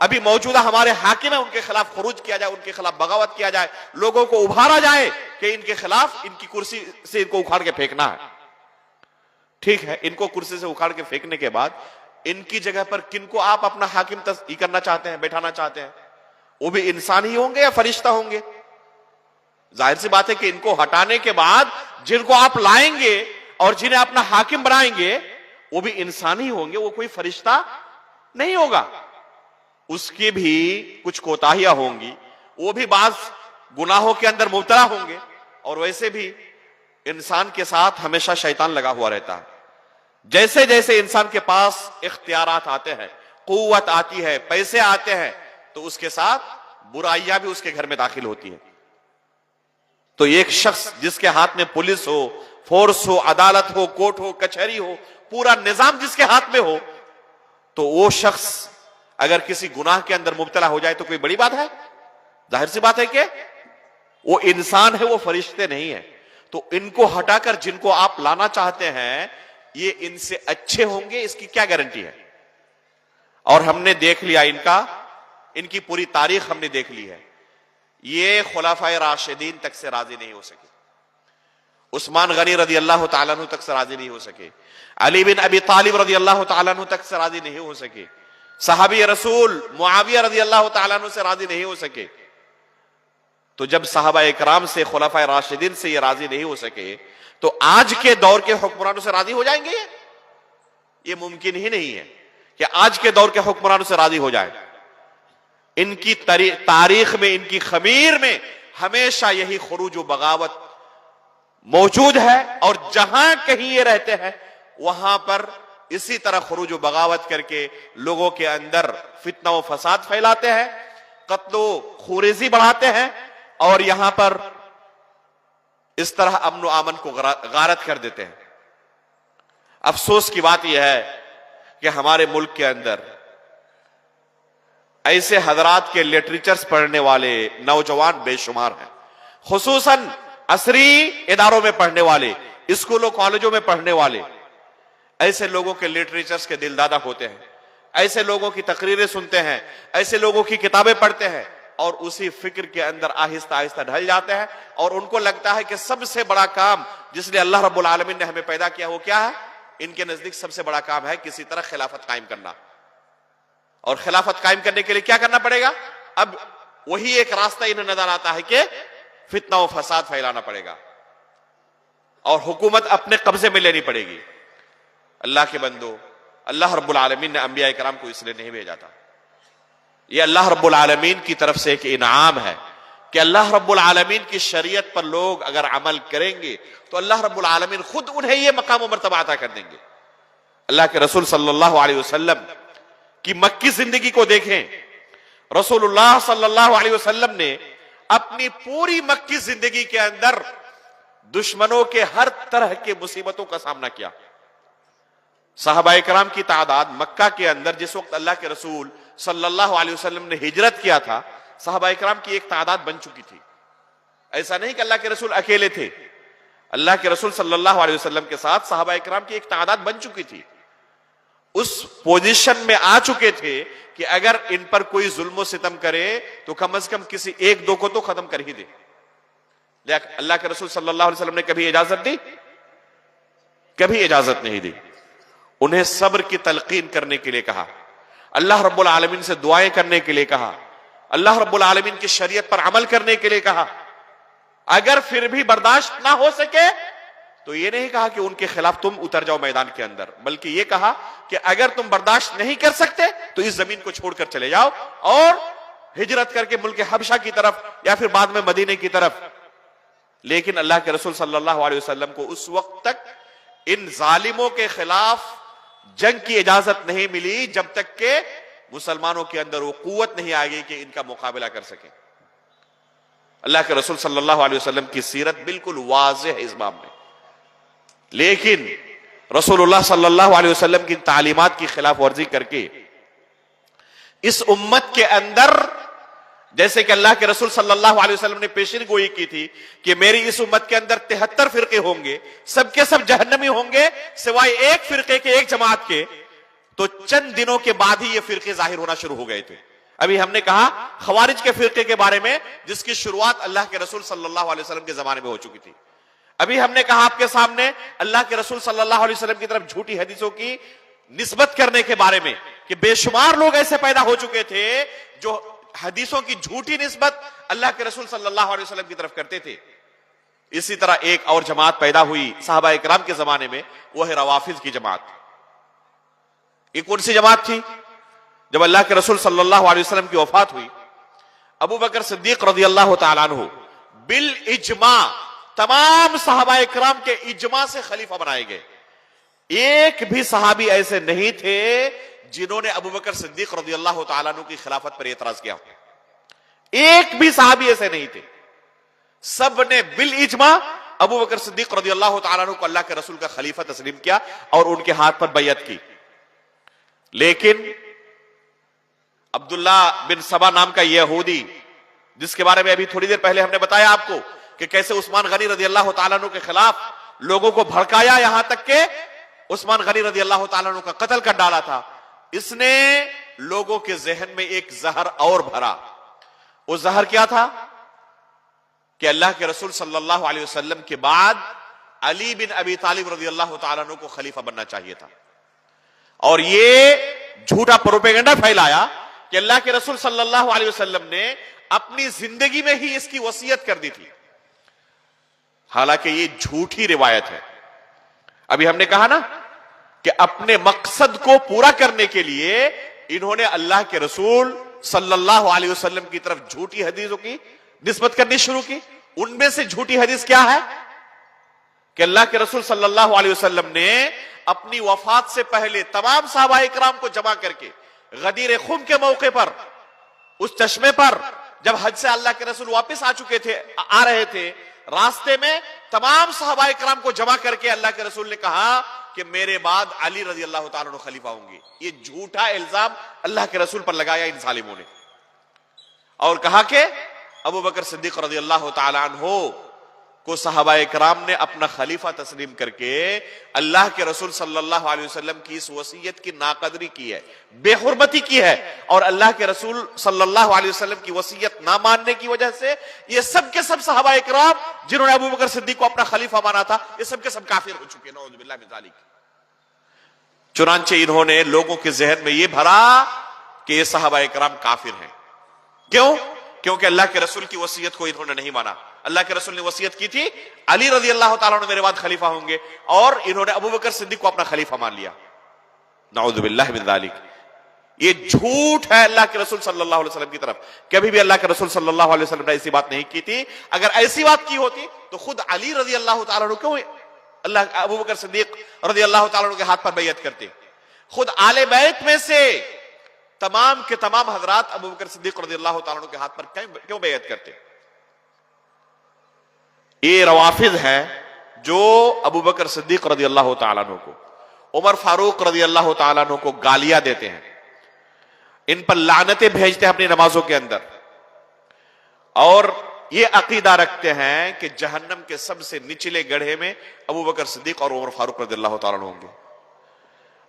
अभी मौजूदा हमारे हाकिम है उनके खिलाफ खुरूज किया जाए, उनके खिलाफ बगावत किया जाए, लोगों को उभारा जाए कि इनके खिलाफ, इनकी कुर्सी से इनको उखाड़ के फेंकना है। ठीक है, इनको कुर्सी से उखाड़ के फेंकने के बाद इनकी जगह पर किनको आप अपना हाकिम करना चाहते हैं, बैठाना चाहते हैं? वो भी इंसान ही होंगे या फरिश्ता होंगे? जाहिर सी बात है कि इनको हटाने के बाद जिनको आप लाएंगे और जिन्हें अपना हाकिम बनाएंगे वो भी इंसान ही होंगे, वो कोई फरिश्ता नहीं होगा। उसकी भी कुछ कोताहियां होंगी, वो भी बाज गुनाहों के अंदर मुब्तला होंगे, और वैसे भी इंसान के साथ हमेशा शैतान लगा हुआ रहता है। जैसे जैसे इंसान के पास इख्तियारात आते हैं, कुव्वत आती है, पैसे आते हैं, तो उसके साथ बुराइयां भी उसके घर में दाखिल होती है। तो एक शख्स जिसके हाथ में पुलिस हो, फोर्स हो, अदालत हो, कोर्ट हो, कचहरी हो, पूरा निजाम जिसके हाथ में हो, तो वो शख्स अगर किसी गुनाह के अंदर मुब्तला हो जाए तो कोई बड़ी बात है? जाहिर सी बात है कि वो इंसान है, वो फरिश्ते नहीं है। तो इनको हटाकर जिनको आप लाना चाहते हैं, ये इनसे अच्छे होंगे, इसकी क्या गारंटी है? और हमने देख लिया इनकी पूरी तारीख हमने देख ली है। ये खुलाफाए राशिदीन तक से राजी नहीं हो सके, उस्मान गनी रजी अल्लाह तआला अन्हु तक से राजी नहीं हो सके, अली बिन अबी तालिब रजी अल्लाह तआला अन्हु तक से राजी नहीं हो सके, सहाबी रसूल मुआविया रजी अल्लाह तआला अन्हु से राजी नहीं हो सके। तो जब सहाबा इकराम से, खुलाफाए राशिदीन से ये राजी नहीं हो सके, तो आज के दौर के हुक्मरानों से राजी हो जाएंगे? ये मुमकिन ही नहीं है कि आज के दौर के हुक्मरानों से राजी हो जाए। इनकी तारीख में, इनकी खमीर में हमेशा यही खुरूज व बगावत मौजूद है, और जहां कहीं ये रहते हैं वहां पर इसी तरह खुरूज व बगावत करके लोगों के अंदर फितना व फसाद फैलाते हैं, कत्लो खुरेजी बढ़ाते हैं, और यहां पर इस तरह अमन व आमन को गारत कर देते हैं। अफसोस की बात यह है कि हमारे मुल्क के अंदर ऐसे हजरात के लिटरेचर्स पढ़ने वाले नौजवान बेशुमार हैं, खुसूसन असरी इदारों में पढ़ने वाले, स्कूलों कॉलेजों में पढ़ने वाले। ऐसे लोगों के लिटरेचर्स के दिलदादा होते हैं, ऐसे लोगों की तकरीरें सुनते हैं, ऐसे लोगों की किताबें पढ़ते हैं, और उसी फिक्र के अंदर आहिस्ता आहिस्ता ढल जाते हैं, और उनको लगता है कि सबसे बड़ा काम जिसलिए अल्लाह रब्बुल आलमीन ने हमें पैदा किया वो क्या है? इनके नजदीक सबसे बड़ा काम है किसी तरह खिलाफत कायम करना। और खिलाफत कायम करने के लिए क्या करना पड़ेगा? अब वही एक रास्ता इन्हें नजर आता है कि फितना और फसाद फैलाना पड़ेगा और हुकूमत अपने कब्जे में लेनी पड़ेगी। अल्लाह के बंदो, अल्लाह रब्बुल आलमीन ने अंबिया इकराम को इसलिए नहीं भेजा था। यह अल्लाह रब्बुल आलमीन की तरफ से एक इनाम है कि अल्लाह रब्बुल आलमीन की शरीयत पर लोग अगर अमल करेंगे तो अल्लाह रब्बुल आलमीन खुद उन्हें यह मकाम व मर्तबा अता कर देंगे। अल्लाह के रसूल सल्लल्लाहु अलैहि वसल्लम की मक्की जिंदगी को देखें। रसूलुल्लाह सल्लल्लाहु अलैहि वसल्लम ने अपनी पूरी मक्की जिंदगी के अंदर दुश्मनों के हर तरह के मुसीबतों का सामना किया। सहाबाए किराम की तादाद मक्का के अंदर जिस वक्त अल्लाह के रसूल सल्लल्लाहु अलैहि वसल्लम ने हिजरत किया था, सहाबाए किराम की एक तादाद बन चुकी थी। ऐसा नहीं कि अल्लाह के रसूल अकेले थे, अल्लाह के रसूल सल्लल्लाहु अलैहि वसल्लम के साथ सहाबाए किराम की एक तादाद बन चुकी थी। उस पोजीशन में आ चुके थे कि अगर इन पर कोई जुल्म सितम करे तो कम से कम किसी एक दो को तो खत्म कर ही दे। लेकिन अल्लाह के रसूल सल्लल्लाहु अलैहि वसल्लम ने कभी इजाजत दी? कभी इजाजत नहीं दी। उन्हें सब्र की तलकीन करने के लिए कहा, अल्लाह रब्बुल आलमीन से दुआएं करने के लिए कहा, अल्लाह रब्बुल आलमीन की शरीयत पर अमल करने के लिए कहा। अगर फिर भी बर्दाश्त ना हो सके तो यह नहीं कहा कि उनके खिलाफ तुम उतर जाओ मैदान के अंदर, बल्कि यह कहा कि अगर तुम बर्दाश्त नहीं कर सकते तो इस जमीन को छोड़कर चले जाओ और हिजरत करके मुल्क हबशा की तरफ या फिर बाद में मदीने की तरफ। लेकिन अल्लाह के रसूल सल्लल्लाहु अलैहि वसल्लम को उस वक्त तक इन जालिमों के खिलाफ जंग की इजाजत नहीं मिली जब तक के मुसलमानों के अंदर वो कुव्वत नहीं आ गई कि इनका मुकाबला कर सके। अल्लाह के रसूल सल्लल्लाहु अलैहि वसल्लम की सीरत बिल्कुल वाज़ेह है इस बाब में, लेकिन रसूलुल्लाह सल्लल्लाहु अलैहि वसल्लम की तालीमात की खिलाफ वर्जी करके इस उम्मत के अंदर, जैसे कि अल्लाह के रसूल सल्लल्लाहु अलैहि वसल्लम ने पेशीन गोई की थी कि मेरी इस उम्मत के अंदर 73 फिरके होंगे, सबके सब जहन्नमी होंगे सिवाय एक फिरके के, एक जमात के। तो चंद दिनों के बाद ही ये फिरके जाहिर होना शुरू हो गए थे। अभी हमने कहा खवारिज के फिरके के बारे में जिसकी शुरुआत अल्लाह के रसूल सल्लल्लाहु अलैहि वसल्लम के जमाने में हो चुकी थी। अभी हमने कहा आपके सामने अल्लाह के रसूल सल्लल्लाहु अलैहि वसल्लम की तरफ झूठी हदीसों की निस्बत करने के बारे में कि बेशुमार लोग ऐसे पैदा हो चुके थे जो हदीसों की झूठी निस्बत अल्लाह के रसूल सल्लल्लाहु अलैहि वसल्लम की तरफ करते थे। इसी तरह एक और जमात पैदा हुई सहाबा इकराम के जमाने में, वो है रवाफिज की जमात। ये कौन सी जमात थी? जब अल्लाह के रसूल सल्लल्लाहु अलैहि वसल्लम की वफात हुई, अबू बकर सिद्दीक रज़ियल्लाहु ताला अन्हु बिल इजमा, तमाम सहाबा इकराम के इजमा से खलीफा बनाए गए। एक भी सहाबी ऐसे नहीं थे जिन्होंने अबू बकर सिद्दीक रज़ियल्लाहु ताला अन्हु की खिलाफत पर एतराज किया। एक भी सहाबी ऐसे नहीं थे, सब ने बिल इजमा अबू बकर सिद्दीक रज़ियल्लाहु ताला अन्हु को अल्लाह के रसूल का खलीफा तस्लीम किया और उनके हाथ पर बैयत की। लेकिन अब्दुल्ला बिन सबा नाम का यहूदी, जिसके बारे में अभी थोड़ी देर पहले हमने बताया आपको कि कैसे उस्मान गनी रज़ियल्लाहु ताला अन्हु के खिलाफ लोगों को भड़काया, यहां तक के उस्मान गनी रज़ियल्लाहु ताला अन्हु का कत्ल कर डाला था। इसने लोगों के जहन में एक जहर और भरा। वो जहर क्या था कि अल्लाह के रसूल सल्लल्लाहु अलैहि वसल्लम के बाद अली बिन अबी तालिब रज़ियल्लाहु ताला अन्हु को खलीफा बनना चाहिए था। और ये झूठा प्रोपेगेंडा फैलाया कि अल्लाह के रसूल सल्लल्लाहु अलैहि वसल्लम ने अपनी जिंदगी में ही इसकी वसीयत कर दी थी। हालांकि ये झूठी रिवायत है। अभी हमने कहा ना कि अपने मकसद को पूरा करने के लिए इन्होंने अल्लाह के रसूल सल्लल्लाहु अलैहि वसल्लम की तरफ झूठी हदीसों की निस्बत करनी शुरू की। उनमें से झूठी हदीस क्या है कि अल्लाह के रसूल सल्लल्लाहु अलैहि वसल्लम ने अपनी वफात से पहले तमाम सहाबा इकराम को जमा करके गदीर खुम के मौके पर, उस चश्मे पर, जब हज से अल्लाह के रसूल वापस आ रहे थे, रास्ते में तमाम सहाबा इकराम को जमा करके अल्लाह के रसूल ने कहा कि मेरे बाद अली रज़ियल्लाहु ताला अन्हु खलीफा होंगे। ये झूठा इल्जाम अल्लाह के रसूल पर लगाया इन जालिमों ने और कहा कि अबू बकर सिद्दीक रज़ियल्लाहु ताला अन्हु को सहाबा इकराम ने अपना खलीफा तस्लीम करके अल्लाह के रसूल सल्लल्लाहु अलैहि वसल्लम की इस वसीयत की नाकदरी की है, बेहुरमती की है। और अल्लाह के रसूल सल्लल्लाहु अलैहि वसल्लम की वसीयत ना मानने की वजह से ये सब के सब सहाबा इकराम जिन्होंने अबू बकर सिद्दीक को अपना खलीफा माना था, ये सब के सब काफिर हो चुके। नऊज़ु बिल्लाहि मिन ज़ालिक। चुनांचे इन्होंने लोगों के जहन में ये भरा कि ये सहाबा इकराम काफिर हैं। क्यों? क्योंकि अल्लाह के रसूल की वसीयत को इन्होंने नहीं माना। अल्लाह के रसूल ने वसीयत की थी अली रज़ियल्लाहु ताला अन्हु मेरे बाद खलीफा होंगे, और इन्होंने अबू बकर सिद्दीक को अपना खलीफा मान लिया। नऊज़ु बिल्लाहि मिन ज़ालिक। ये झूठ है अल्लाह के रसूल सल्लल्लाहु अलैहि वसल्लम की तरफ। कभी भी अल्लाह के रसूल सल्लल्लाहु अलैहि वसल्लम ने ऐसी बात नहीं की थी। अगर ऐसी बात की होती तो खुद अली रज़ियल्लाहु ताला अन्हु क्यों अबू बकर सिद्दीक रज़ियल्लाहु ताला अन्हु के हाथ पर बैयत करते? खुद आले बैत में से तमाम के तमाम हजरात अबू बकर सिद्दीक रज़ियल्लाहु ताला अन्हु के हाथ पर क्यों बैयत करते? ये रवाफिज है जो अबू बकर सिद्दीक रज़ियल्लाहु ताला अन्हु को, उमर फारूक रज़ियल्लाहु ताला अन्हु को गालियां देते हैं, इन पर लानतें भेजते हैं अपनी नमाजों के अंदर, और ये अकीदा रखते हैं कि जहन्नम के सबसे निचले गड्ढे में अबू बकर सिद्दीक और उमर फारूक रज़ियल्लाहु ताला अन्हु होंगे।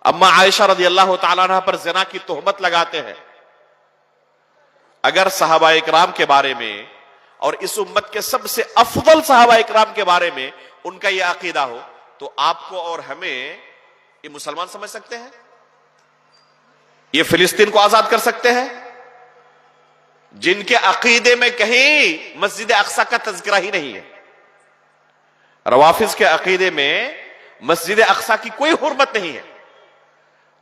अम्मा आयशा रज़ियल्लाहु ताला अन्हा पर ज़िना की तोहमत लगाते हैं। अगर सहाबा इकराम के बारे में और इस उम्मत के सबसे अफजल सहाबा इकराम के बारे में उनका यह अकीदा हो, तो आपको और हमें ये मुसलमान समझ सकते हैं? ये फिलिस्तीन को आजाद कर सकते हैं? जिनके अकीदे में कहीं मस्जिद अक्सा का तज़किरा ही नहीं है। रवाफिज के अकीदे में मस्जिद अक्सा की कोई हुर्मत नहीं है,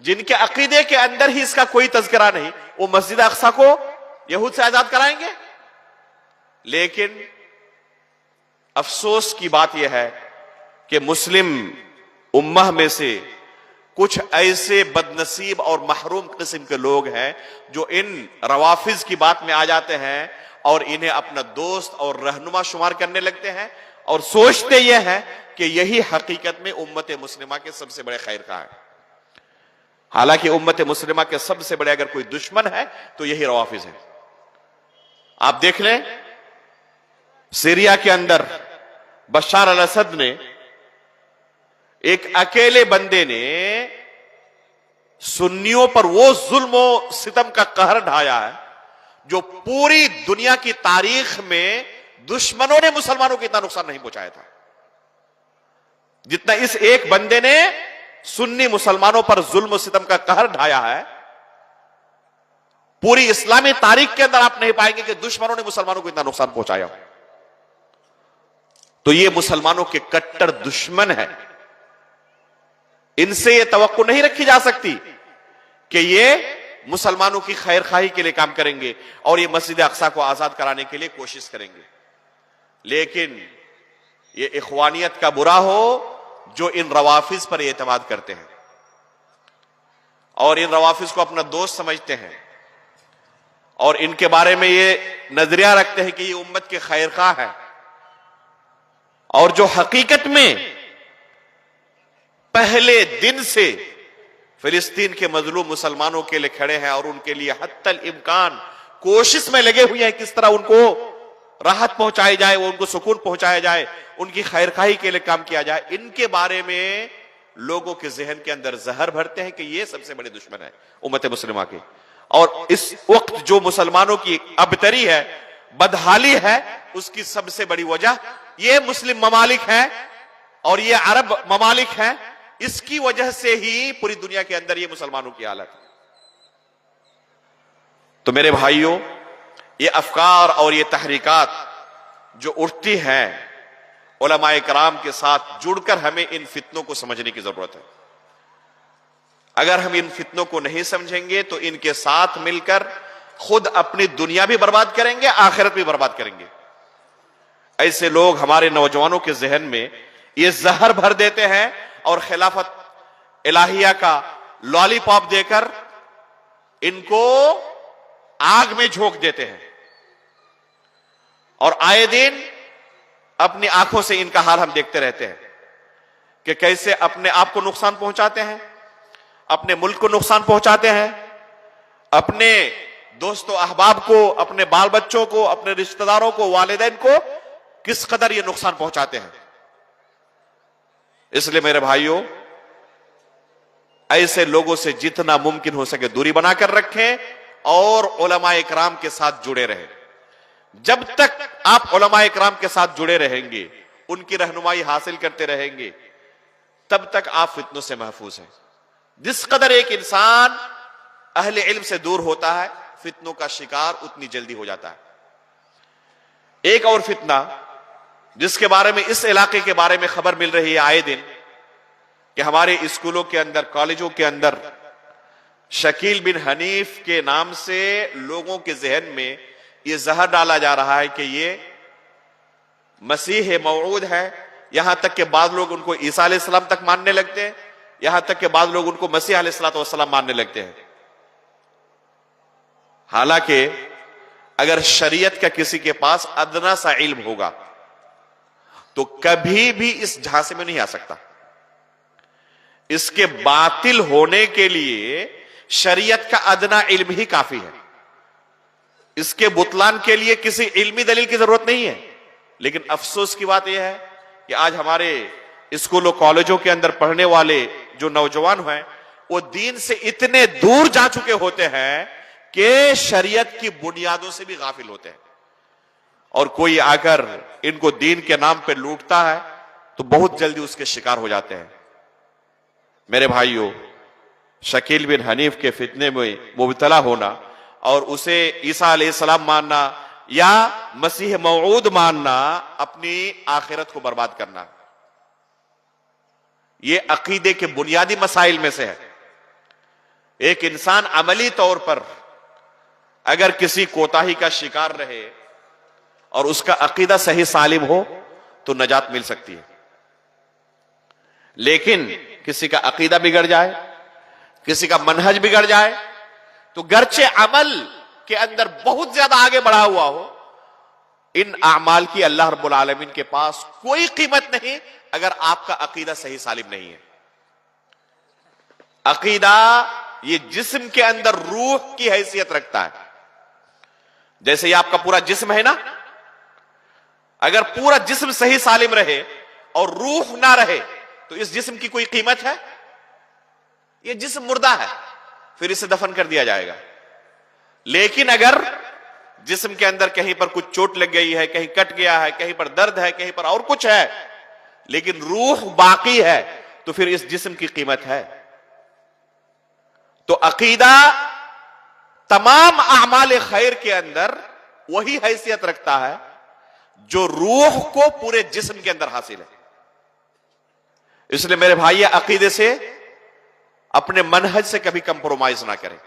जिनके अकीदे के अंदर ही इसका कोई तज़किरा नहीं, वो मस्जिद अक्सा को यहूद से आजाद कराएंगे। लेकिन अफसोस की बात यह है कि मुस्लिम उम्मह में से कुछ ऐसे बदनसीब और महरूम किस्म के लोग हैं जो इन रवाफिज की बात में आ जाते हैं और इन्हें अपना दोस्त और रहनुमा शुमार करने लगते हैं और सोचते यह है कि यही हकीकत में उम्मत मुस्लिमा के सबसे बड़े खैर का है। हालांकि उम्मत मुस्लिमा के सबसे बड़े अगर कोई दुश्मन है तो यही रवाफिज है। आप देख लें, सीरिया के अंदर बशार अल असद ने, एक अकेले बंदे ने सुन्नियों पर वो जुल्म और सितम का कहर ढाया है जो पूरी दुनिया की तारीख में दुश्मनों ने मुसलमानों को इतना नुकसान नहीं पहुंचाया था जितना इस एक बंदे ने सुन्नी मुसलमानों पर जुल्म और सितम का कहर ढाया है। पूरी इस्लामी तारीख के अंदर आप नहीं पाएंगे कि दुश्मनों ने मुसलमानों को इतना नुकसान पहुंचाया। तो ये मुसलमानों के कट्टर दुश्मन है, इनसे ये तवक्को नहीं रखी जा सकती कि ये मुसलमानों की खैर खाही के लिए काम करेंगे और ये मस्जिद अक्सा को आजाद कराने के लिए कोशिश करेंगे। लेकिन ये इख्वानियत का बुरा हो जो इन रवाफिज पर एतमाद करते हैं और इन रवाफिज को अपना दोस्त समझते हैं और इनके बारे में ये नजरिया रखते हैं कि ये उम्मत के खैर खा है, और जो हकीकत में पहले दिन से फिलिस्तीन के मजलूम मुसलमानों के लिए खड़े हैं और उनके लिए हत्तल इम्कान कोशिश में लगे हुए हैं किस तरह उनको राहत पहुंचाई जाए, वो उनको सुकून पहुंचाया जाए, उनकी खैरखाही के लिए काम किया जाए। इनके बारे में लोगों के जहन के अंदर जहर भरते हैं कि ये सबसे बड़े दुश्मन है उम्मत मुस्लिमा के। और इस वक्त जो मुसलमानों की अबतरी है, बदहाली है, उसकी सबसे बड़ी वजह ये मुस्लिम ममालिक है और ये अरब ममालिक है। इसकी वजह से ही पूरी दुनिया के अंदर ये मुसलमानों की हालत है। तो मेरे भाइयों, ये अफकार और ये तहरीकात जो उठती हैं, उलमाए कराम के साथ जुड़कर हमें इन फितनों को समझने की जरूरत है। अगर हम इन फितनों को नहीं समझेंगे तो इनके साथ मिलकर खुद अपनी दुनिया भी बर्बाद करेंगे, आखिरत भी बर्बाद करेंगे। ऐसे लोग हमारे नौजवानों के जहन में ये जहर भर देते हैं और खिलाफत इलाहिया का लॉलीपॉप देकर इनको आग में झोंक देते हैं और आए दिन अपनी आंखों से इनका हाल हम देखते रहते हैं कि कैसे अपने आप को नुकसान पहुंचाते हैं, अपने मुल्क को नुकसान पहुंचाते हैं, अपने दोस्तों अहबाब को, अपने बाल बच्चों को, अपने रिश्तेदारों को, वालिदैन को किस कदर ये नुकसान पहुंचाते हैं। इसलिए मेरे भाइयों, ऐसे लोगों से जितना मुमकिन हो सके दूरी बनाकर रखें और उलमाए इकराम के साथ जुड़े रहें। जब तक आप उलमाए इकराम के साथ जुड़े रहेंगे, उनकी रहनुमाई हासिल करते रहेंगे, तब तक आप फितनों से महफूज हैं। जिस कदर एक इंसान अहले इल्म से दूर होता है, फितनों का शिकार उतनी जल्दी हो जाता है। एक और फितना जिसके बारे में, इस इलाके के बारे में खबर मिल रही है आए दिन कि हमारे स्कूलों के अंदर, कॉलेजों के अंदर शकील बिन हनीफ के नाम से लोगों के जहन में यह जहर डाला जा रहा है कि ये मसीह मौऊद है। यहां तक कि बाद लोग उनको ईसा अलैहिस्सलाम तक मानने लगते हैं, यहां तक कि बाद लोग उनको मसीह अलैहिस्सलाम मानने लगते हैं। हालांकि अगर शरीयत का किसी के पास अदना सा इल्म होगा तो कभी भी इस झांसे में नहीं आ सकता। इसके बातिल होने के लिए शरीयत का अदना इल्म ही काफी है। इसके बुतलान के लिए किसी इल्मी दलील की जरूरत नहीं है। लेकिन अफसोस की बात यह है कि आज हमारे स्कूलों कॉलेजों के अंदर पढ़ने वाले जो नौजवान हैं, वो दीन से इतने दूर जा चुके होते हैं कि शरीयत की बुनियादों से भी गाफिल होते हैं। और कोई आकर इनको दीन के नाम पे लूटता है तो बहुत जल्दी उसके शिकार हो जाते हैं। मेरे भाइयों, शकील बिन हनीफ के फितने में मुबतला होना और उसे ईसा अलैहिस्सलाम मानना या मसीह मौऊद मानना अपनी आखिरत को बर्बाद करना, यह अकीदे के बुनियादी मसाइल में से है। एक इंसान अमली तौर पर अगर किसी कोताही का शिकार रहे और उसका अकीदा सही सालिम हो तो नजात मिल सकती है। लेकिन किसी का अकीदा बिगड़ जाए, किसी का मनहज बिगड़ जाए, तो गर्चे अमल के अंदर बहुत ज्यादा आगे बढ़ा हुआ हो, इन अमाल की अल्लाह रब्बुल आलमीन के पास कोई कीमत नहीं अगर आपका अकीदा सही सालिम नहीं है। अकीदा ये जिस्म के अंदर रूह की हैसियत रखता है। जैसे ये आपका पूरा जिस्म है ना, अगर पूरा जिस्म सही सालिम रहे और रूह ना रहे तो इस जिस्म की कोई कीमत है? ये जिस्म मुर्दा है, फिर इसे दफन कर दिया जाएगा। लेकिन अगर जिस्म के अंदर कहीं पर कुछ चोट लग गई है, कहीं कट गया है, कहीं पर दर्द है, कहीं पर और कुछ है, लेकिन रूह बाकी है, तो फिर इस जिस्म की कीमत है। तो अकीदा तमाम आमाल खैर के अंदर वही हैसियत रखता है जो रूह को पूरे जिस्म के अंदर हासिल है। इसलिए मेरे भाई, अकीदे से, अपने मनहज से कभी कंप्रोमाइज ना करें।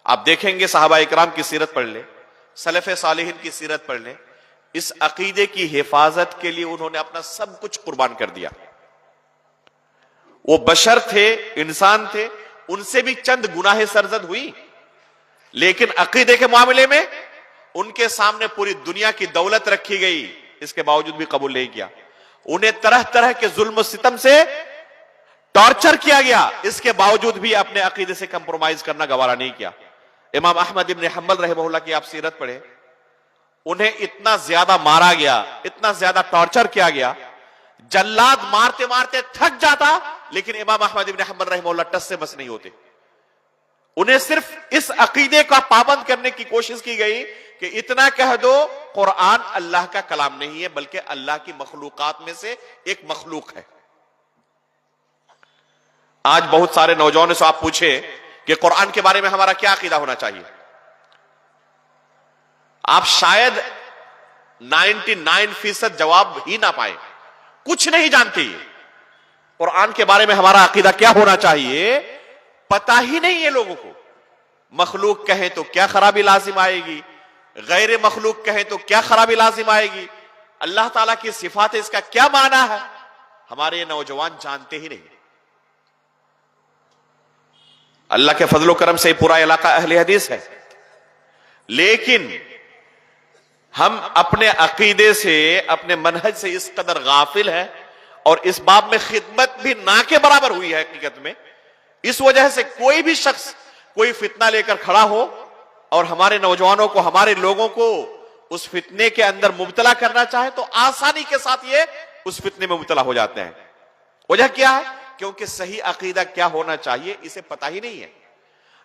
आप देखेंगे सहाबा इकराम की सीरत पढ़ ले, सलफ़े सालिहीन की सीरत पढ़ ले, इस अकीदे की हिफाजत के लिए उन्होंने अपना सब कुछ कुर्बान कर दिया। वो बशर थे, इंसान थे, उनसे भी चंद गुनाहे सरजद हुई, लेकिन अकीदे के मामले में उनके सामने पूरी दुनिया की दौलत रखी गई, इसके बावजूद भी कबूल नहीं किया। उन्हें तरह तरह के जुल्म सितम से टॉर्चर किया गया, इसके बावजूद भी अपने अकीदे से कंप्रोमाइज करना गवारा नहीं किया। इमाम अहमद इब्न हंबल रहमहुल्लाह की आप सीरत पढ़े, उन्हें इतना ज्यादा मारा गया, इतना ज्यादा टॉर्चर किया गया, जल्लाद मारते मारते थक जाता, लेकिन इमाम अहमद इब्न हंबल रहमहुल्लाह टस से बस नहीं होते। उन्हें सिर्फ इस अकीदे का पाबंद करने की कोशिश की गई कि इतना कह दो, कुरान अल्लाह का कलाम नहीं है, बल्कि अल्लाह की मखलूकात में से एक मखलूक है। आज बहुत सारे नौजवानों से आप पूछे कि कुरान के बारे में हमारा क्या अकीदा होना चाहिए, आप शायद 99% जवाब ही ना पाए, कुछ नहीं जानते। कुरान के बारे में हमारा अकीदा क्या होना चाहिए पता ही नहीं है लोगों को। मखलूक कहें तो क्या खराबी लाजिम आएगी, गैर मखलूक कहें तो क्या खराबी लाजिम आएगी, अल्लाह ताला की सिफात है, इसका क्या माना है, हमारे ये नौजवान जानते ही नहीं। अल्लाह के फजलो करम से पूरा इलाका अहले हदीस है, लेकिन हम अपने अकीदे से, अपने मनहज से इस कदर गाफिल है और इस बाब में खिदमत भी ना के बराबर हुई है हकीकत में। इस वजह से कोई भी शख्स कोई फितना लेकर खड़ा हो और हमारे नौजवानों को, हमारे लोगों को उस फितने के अंदर मुब्तला करना चाहे तो आसानी के साथ ये उस फितने में मुब्तला हो जाते हैं। वजह क्या है? क्योंकि सही अकीदा क्या होना चाहिए इसे पता ही नहीं है।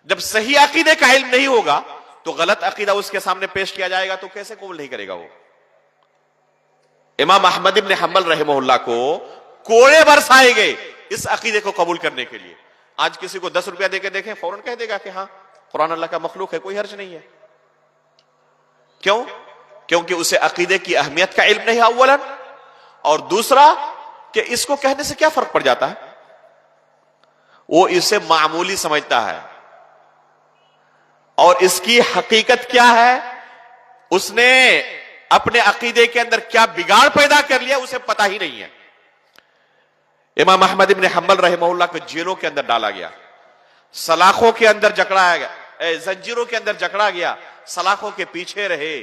जब सही अकीदे का इल्म नहीं होगा तो गलत अकीदा उसके सामने पेश किया जाएगा तो कैसे कबूल नहीं करेगा वो। इमाम अहमद इब्न हंबल रहमहुल्लाह को कोड़े बरसाए गए इस अकीदे को कबूल करने के लिए। आज किसी को 10 रुपया देके देखें, फौरन कह देगा कि हाँ कुरान अल्लाह का मखलूक है, कोई हर्ज नहीं है। क्यों? क्योंकि उसे अकीदे की अहमियत का इल्म नहीं है अव्वलन, और दूसरा कि इसको कहने से क्या फर्क पड़ जाता है, वो इसे मामूली समझता है। और इसकी हकीकत क्या है, उसने अपने अकीदे के अंदर क्या बिगाड़ पैदा कर लिया उसे पता ही नहीं है। इमाम अहमद इब्न हंबल रहमहुल्लाह को जेलों के अंदर डाला गया, सलाखों के अंदर जकड़ा गया, जंजीरों के अंदर जकड़ा गया, सलाखों के पीछे रहे,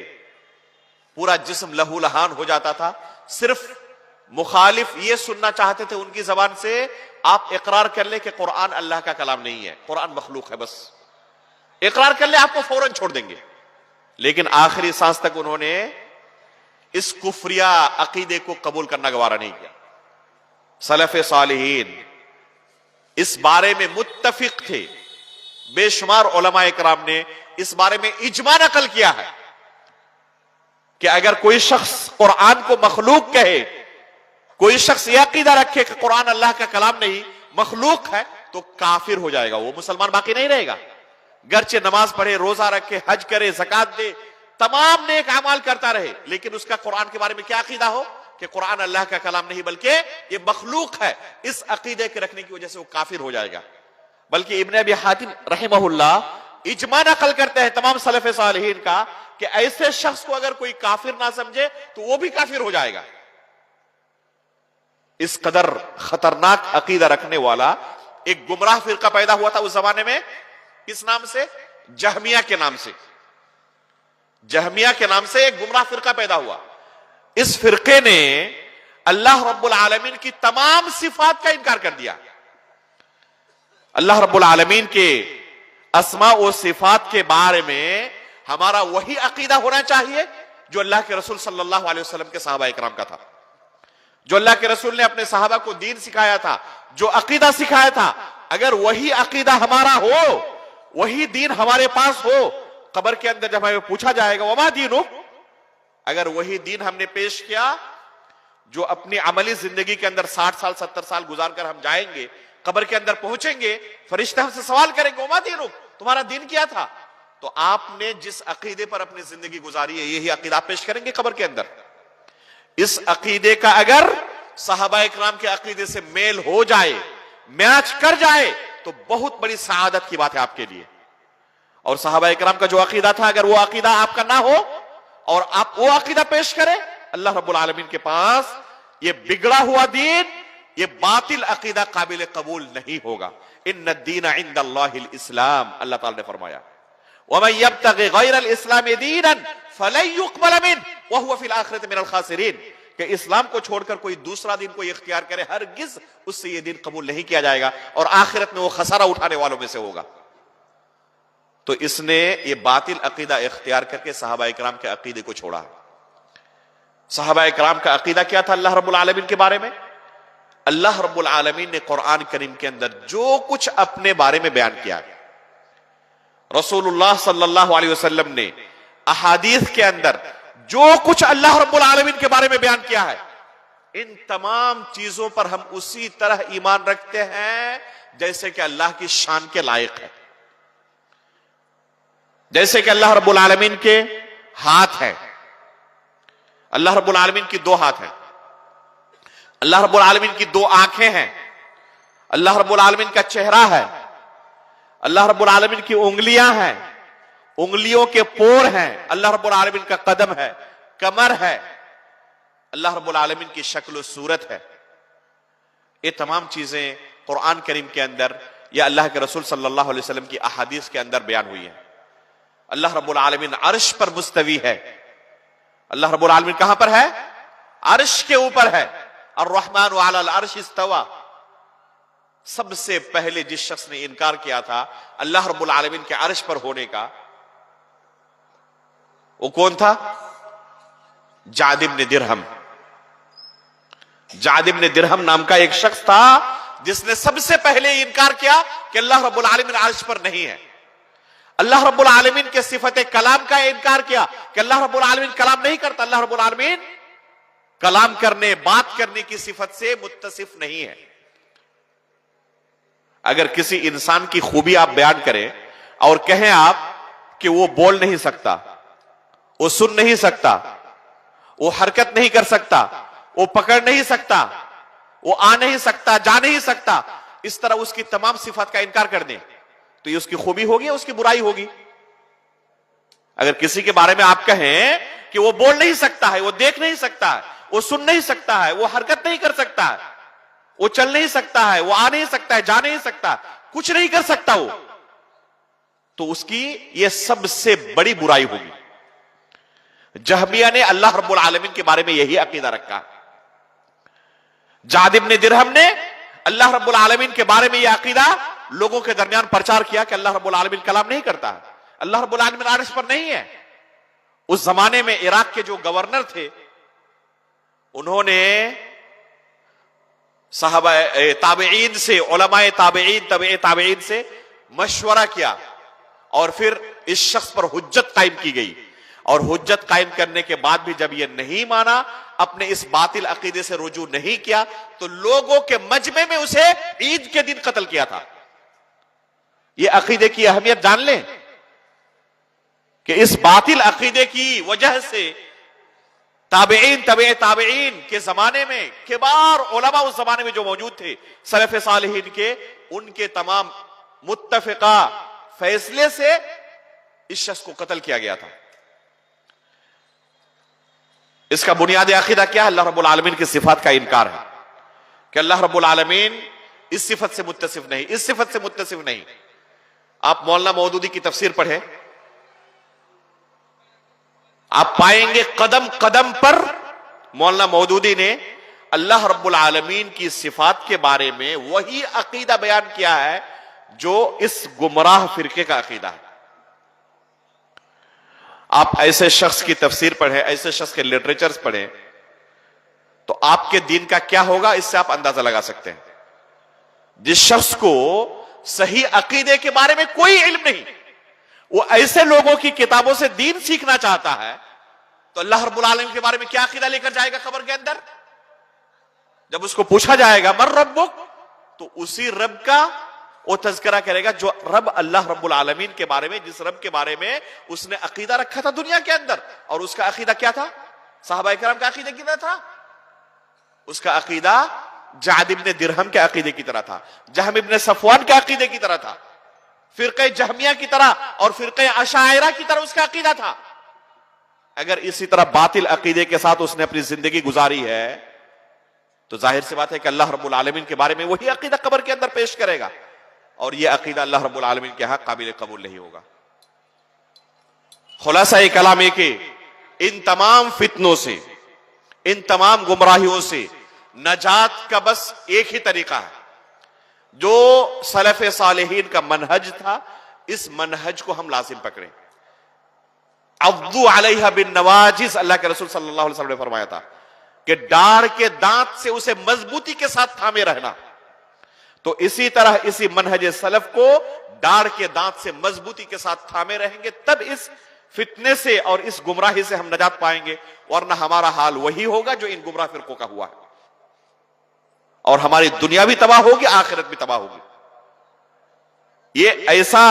पूरा जिस्म लहूलहान हो जाता था। सिर्फ मुखालिफ ये सुनना चाहते थे उनकी जबान से, आप इकरार कर ले कि कुरान अल्लाह का कलाम नहीं है, कुरान मखलूक है, बस इकरार कर ले, आपको फौरन छोड़ देंगे। लेकिन आखिरी सांस तक उन्होंने इस कुफरिया अकीदे को कबूल करना गवारा नहीं किया। सलफ़े सालिहीन इस बारे में मुत्तफिक थे, बेशुमार उलमा इकराम ने इस बारे में इजमा नकल किया है कि अगर कोई शख्स कुरान को मखलूक कहे, कोई शख्स यह अकीदा रखे कि कुरान अल्लाह का कलाम नहीं मखलूक है, तो काफिर हो जाएगा, वो मुसलमान बाकी नहीं रहेगा। गर्चे नमाज पढ़े, रोजा रखे, हज करे, ज़कात दे, तमाम नेक अमाल करता रहे, लेकिन उसका कुरान के बारे में क्या अकीदा हो कि कुरान अल्लाह का कलाम नहीं बल्कि ये मखलूक है, इस अकीदे के रखने की वजह से वो काफिर हो जाएगा। बल्कि इब्न अबी हातिम रहमहुल्लाह इजमा नकल करते हैं तमाम सलफ़े सालिहीन का कि ऐसे शख्स को अगर कोई काफिर ना समझे तो वो भी काफिर हो जाएगा। इस कदर खतरनाक अकीदा रखने वाला एक गुमराह फिरका पैदा हुआ था उस जमाने में, किस नाम से? जहमिया के नाम से। जहमिया के नाम से एक गुमराह फिरका पैदा हुआ। इस फिरके ने अल्लाह रब्बुल आलमीन की तमाम सिफात का इनकार कर दिया। अल्लाह रब्बुल आलमीन के अस्मा और सिफात के बारे में हमारा वही अकीदा होना चाहिए जो अल्लाह के रसूल सल्लल्लाहु अलैहि वसल्लम के सहाबा इकराम का था, जो अल्लाह के रसूल ने अपने सहाबा को दीन सिखाया था, जो अकीदा सिखाया था। अगर वही अकीदा हमारा हो, वही दीन हमारे पास हो, कब्र के अंदर जब हमें पूछा जाएगा वमा दीनु, अगर वही दीन हमने पेश किया जो अपनी अमली जिंदगी के अंदर 60 साल 70 साल गुजार कर हम जाएंगे, कब्र के अंदर पहुंचेंगे, फरिश्ते हमसे सवाल करेंगे वमा दीनु, तुम्हारा दिन क्या था? तो आपने जिस अकीदे पर अपनी जिंदगी गुजारी है, यही अकीदा पेश करेंगे कब्र के अंदर। इस अकीदे का अगर सहाबा इकराम के अकीदे से मेल हो जाए, मैच कर जाए, तो बहुत बड़ी सआदत की बात है आपके लिए। और सहाबा इकराम का जो अकीदा था, अगर वो अकीदा आपका ना हो और आप वो अकीदा पेश करें, अल्लाह रब्बुल आलमीन के पास ये बिगड़ा हुआ दीन, ये बातिल अकीदा काबिल कबूल नहीं होगा। इन्ना दीन इंदल्लाहिल इस्लाम, अल्लाह ताला ने फरमाया, वमन यब्तगी गैरल इस्लाम दीनन फलन युक़बल मिन्हु व हुवा फिल आखिरति मिनल खासिरीन, कि इस्लाम को छोड़कर कोई दूसरा दिन कोई इख्तियार करे, हरगिज उससे यह दिन कबूल नहीं किया जाएगा और आखिरत में वो खसारा उठाने वालों में से होगा। तो इसने ये बातिल अकीदा इख्तियार करके सहाबा इकराम के अकीदे को छोड़ा। सहाबा इकराम का अकीदा क्या था अल्लाह रब्बुल आलमीन के बारे में? अल्लाह रब्बुल आलमीन ने कुरान करीम के अंदर जो कुछ अपने बारे में बयान किया है, रसूलुल्लाह सल्लल्लाहु अलैहि वसल्लम ने अहादीस के अंदर जो कुछ अल्लाह रब्बुल आलमीन के बारे में बयान किया है, इन तमाम चीजों पर हम उसी तरह ईमान रखते हैं जैसे कि अल्लाह की शान के लायक है। जैसे कि अल्लाह रब्बुल आलमीन के हाथ है, अल्लाह रब्बुल आलमीन की दो हाथ हैं, अल्लाह रब्बुल आलमीन की दो आंखें हैं, अल्लाह रब्बुल आलमीन का चेहरा है, अल्लाह रब्बुल आलमीन की उंगलियां हैं, उंगलियों के पोर हैं, अल्लाह रब्बुल आलमीन का कदम है, कमर है, अल्लाह रब्बुल आलमीन की शक्ल सूरत है। ये तमाम चीजें कुरान करीम के अंदर या अल्लाह के रसूल सल्लल्लाहु अलैहि वसल्लम की अहादीस के अंदर बयान हुई है। अल्लाह रब्बुल आलमीन अर्श पर मुस्तवी है। अल्लाह रब्बुल आलमीन कहां पर है? अर्श के ऊपर है। अर्रहमानु अलल अर्श इस्तवा। सबसे पहले जिस शख्स ने इनकार किया था अल्लाह रब्बुल आलमीन के अर्श पर होने का, वो कौन था? जाद इब्न दिरहम। जाद इब्न दिरहम नाम का एक शख्स था जिसने सबसे पहले इनकार किया कि अल्लाह रब्बुल आलमीन अर्श पर नहीं है। अल्लाह रब्बुल आलमीन के सिफत कलाम का इनकार किया कि अल्लाह रब्बुल आलमीन कलाम नहीं करता, अल्लाह रब्बुल आलमीन कलाम करने, बात करने की सिफत से मुत्तसिफ नहीं है। अगर किसी इंसान की खूबी आप बयान करें और कहें आप कि वो बोल नहीं सकता, वो सुन नहीं सकता, वो हरकत नहीं कर सकता, वो पकड़ नहीं सकता, वो आ नहीं सकता, जा नहीं सकता, इस तरह उसकी तमाम सिफात का इनकार कर दें, तो ये उसकी खूबी होगी या उसकी बुराई होगी? अगर किसी के बारे में आप कहें कि वो बोल नहीं सकता है, वो देख नहीं सकता है, वो सुन नहीं सकता है, वो हरकत नहीं कर सकता है, वो चल नहीं सकता है, वो आ नहीं सकता है, जा नहीं सकता, कुछ नहीं कर सकता वो, तो उसकी ये सबसे बड़ी बुराई होगी। जहमिया ने अल्लाह रब्बुल आलमीन के बारे में यही अकीदा रखा। जाद इब्न दिरहम ने अल्लाह रब्बुल आलमीन के बारे में यह अकीदा लोगों के दरमियान प्रचार किया कि अल्लाह रब्बुल आलमीन कलाम नहीं करता है, अल्लाह रब्बुल आलमीन अर्श पर नहीं है। उस जमाने में इराक के जो गवर्नर थे, उन्होंने साहबा ताबईन से, उलमाए ताबईन, तबे ताबईन से मशवरा किया और फिर इस शख्स पर हुज्जत कायम की गई। और हुज्जत कायम करने के बाद भी जब यह नहीं माना, अपने इस बातिल अकीदे से रुजू नहीं किया, तो लोगों के मजमे में उसे ईद के दिन कत्ल किया था। यह अकीदे की अहमियत जान लें कि इस बातिल अकीदे की वजह से ताबईन, तबे ताबईन के जमाने में किबार उलमा उस जमाने में जो मौजूद थे सलफ सालिहीन के, उनके तमाम मुत्तफिका फैसले से इस शख्स को कत्ल किया गया था। इसका बुनियादी अकीदा क्या है? अल्लाह रब्बुल आलमीन की सिफात का इनकार है कि अल्लाह रब्बुल आलमीन इस सिफत से मुत्तसिफ नहीं, इस सिफत से मुत्तसिफ नहीं। आप मौलाना मौदूदी की तफसीर पढ़ें, आप पाएंगे कदम कदम पर मौलाना मौदूदी ने अल्लाह रब्बुल आलमीन की सिफात के बारे में वही अकीदा बयान किया है जो इस गुमराह फिरके का अकीदा है। आप ऐसे शख्स की तफसीर पढ़ें, ऐसे शख्स के लिटरेचर्स पढ़ें, तो आपके दीन का क्या होगा इससे आप अंदाजा लगा सकते हैं। जिस शख्स को सही अकीदे के बारे में कोई इल्म नहीं, वो ऐसे लोगों की किताबों से दीन सीखना चाहता है, तो अल्लाह रब्बुल आलमीन के बारे में क्या अकीदा लेकर जाएगा कब्र के अंदर? जब उसको पूछा जाएगा मर रब्बुक, तो उसी रब का वो तज़किरा करेगा जो रब अल्लाह रब्बुल आलमीन के बारे में, जिस रब के बारे में उसने अकीदा रखा था दुनिया के अंदर। और उसका अकीदा क्या था? सहाबा इकराम का अकीदा कितना था? उसका अकीदा जाद इब्न दिरहम के अकीदे की तरह था, जहम इब्न सफवान के अकीदे की तरह था, फिरक़े जहमिया की तरह और फिरक़े अशाइरा की तरह उसका अकीदा था। अगर इसी तरह बातिल अकीदे के साथ उसने अपनी जिंदगी गुजारी है तो जाहिर सी बात है कि अल्लाह रब्बुल आलमीन के बारे में वही अकीदा कब्र के अंदर पेश करेगा, और यह अकीदा अल्लाह रब्बुल आलमीन के यहां काबिल कबूल नहीं होगा। खुलासा कलाम है कि इन तमाम फितनों से, इन तमाम गुमराहियों से नजात का बस एक ही तरीका है, जो सलफ सालेहीन का मनहज था, इस मनहज को हम लाजिम पकड़ें। अब्दू अलैहा बिन नवाजिस, अल्लाह के रसूल सल्लल्लाहु अलैहि वसल्लम ने फरमाया था कि डार के दांत से उसे मजबूती के साथ थामे रहना। तो इसी तरह इसी मनहज सलफ को डार के दांत से मजबूती के साथ थामे रहेंगे, तब इस फितने से और इस गुमराही से हम नजात पाएंगे, वरना हमारा हाल वही होगा जो इन गुमराह फिरकों का हुआ है, और हमारी दुनिया भी तबाह होगी, आखिरत भी तबाह होगी। ये ऐसा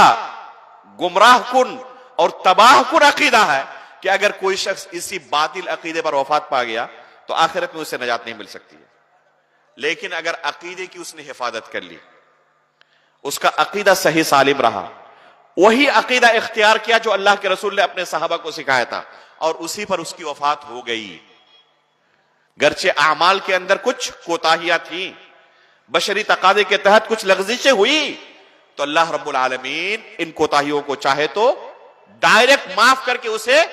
गुमराह कुन और तबाह कुन अकीदा है कि अगर कोई शख्स इसी बातिल अकीदे पर वफात पा गया तो आखिरत में उसे नजात नहीं मिल सकती है। लेकिन अगर अकीदे की उसने हिफाजत कर ली, उसका अकीदा सही सालिम रहा, वही अकीदा इख्तियार किया जो अल्लाह के रसूल ने अपने सहाबा को सिखाया था, और उसी पर उसकी वफात हो गई। गर्चे आमाल के अंदर कुछ कोताहियां थी, बशरी तकादे के तहत कुछ लग़ज़िशें हुई, तो अल्लाह रब्बुल आलमीन इन कोताहियों को चाहे तो डायरेक्ट माफ करके उसे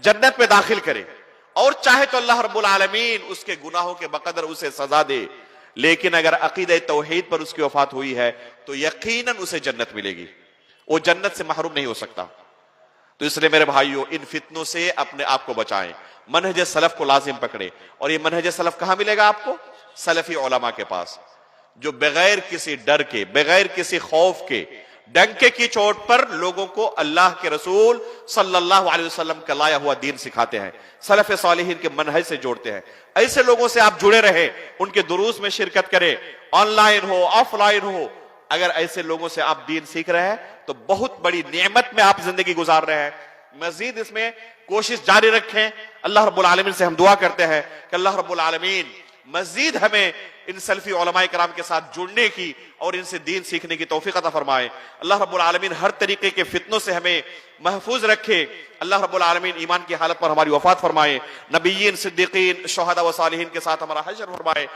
जन्नत में दाखिल करे, और चाहे तो अल्लाह रब्बुल आलमीन उसके गुनाहों के बकदर उसे सजा दे। लेकिन अगर अकीदे तौहीद पर उसकी वफात हुई है तो यकीनन उसे जन्नत मिलेगी, वो जन्नत से महरूम नहीं हो सकता। तो इसलिए मेरे भाइयों, इन फितनों से अपने आप को बचाएं, मनहज सलफ को लाजिम पकड़े। और ये मनहज सलफ कहां मिलेगा आपको? सलफी उलमा के पास, जो बगैर किसी डर के, बगैर किसी खौफ के, डंके की चोट पर लोगों को अल्लाह के रसूल सल्लल्लाहु अलैहि वसल्लम का लाया हुआ दीन सिखाते हैं, सलफ सालिहीन के मनहज से जोड़ते हैं। ऐसे लोगों से आप जुड़े रहे, उनके दुरूस में शिरकत करें, ऑनलाइन हो ऑफलाइन हो। अगर ऐसे लोगों से आप दीन सीख रहे हैं तो बहुत बड़ी नेमत में आप जिंदगी गुजार रहे हैं। मजीद इसमें कोशिश जारी रखें। अल्लाह रब्बुल आलमीन से हम दुआ करते हैं कि अल्लाह रब्बुल आलमीन मजीद हमें इन सल्फी उलमाए किराम के साथ जुड़ने की और इनसे दीन सीखने की तौफीक अता फरमाए। अल्लाह रब्बुल आलमीन हर तरीके के फितनों से हमें महफूज रखे। अल्लाह रब्बुल आलमीन ईमान की हालत पर हमारी वफात फरमाए, नबीयीन, सिद्दीकीन, शुहदा व सालिहीन के साथ हमारा हश्र फरमाए।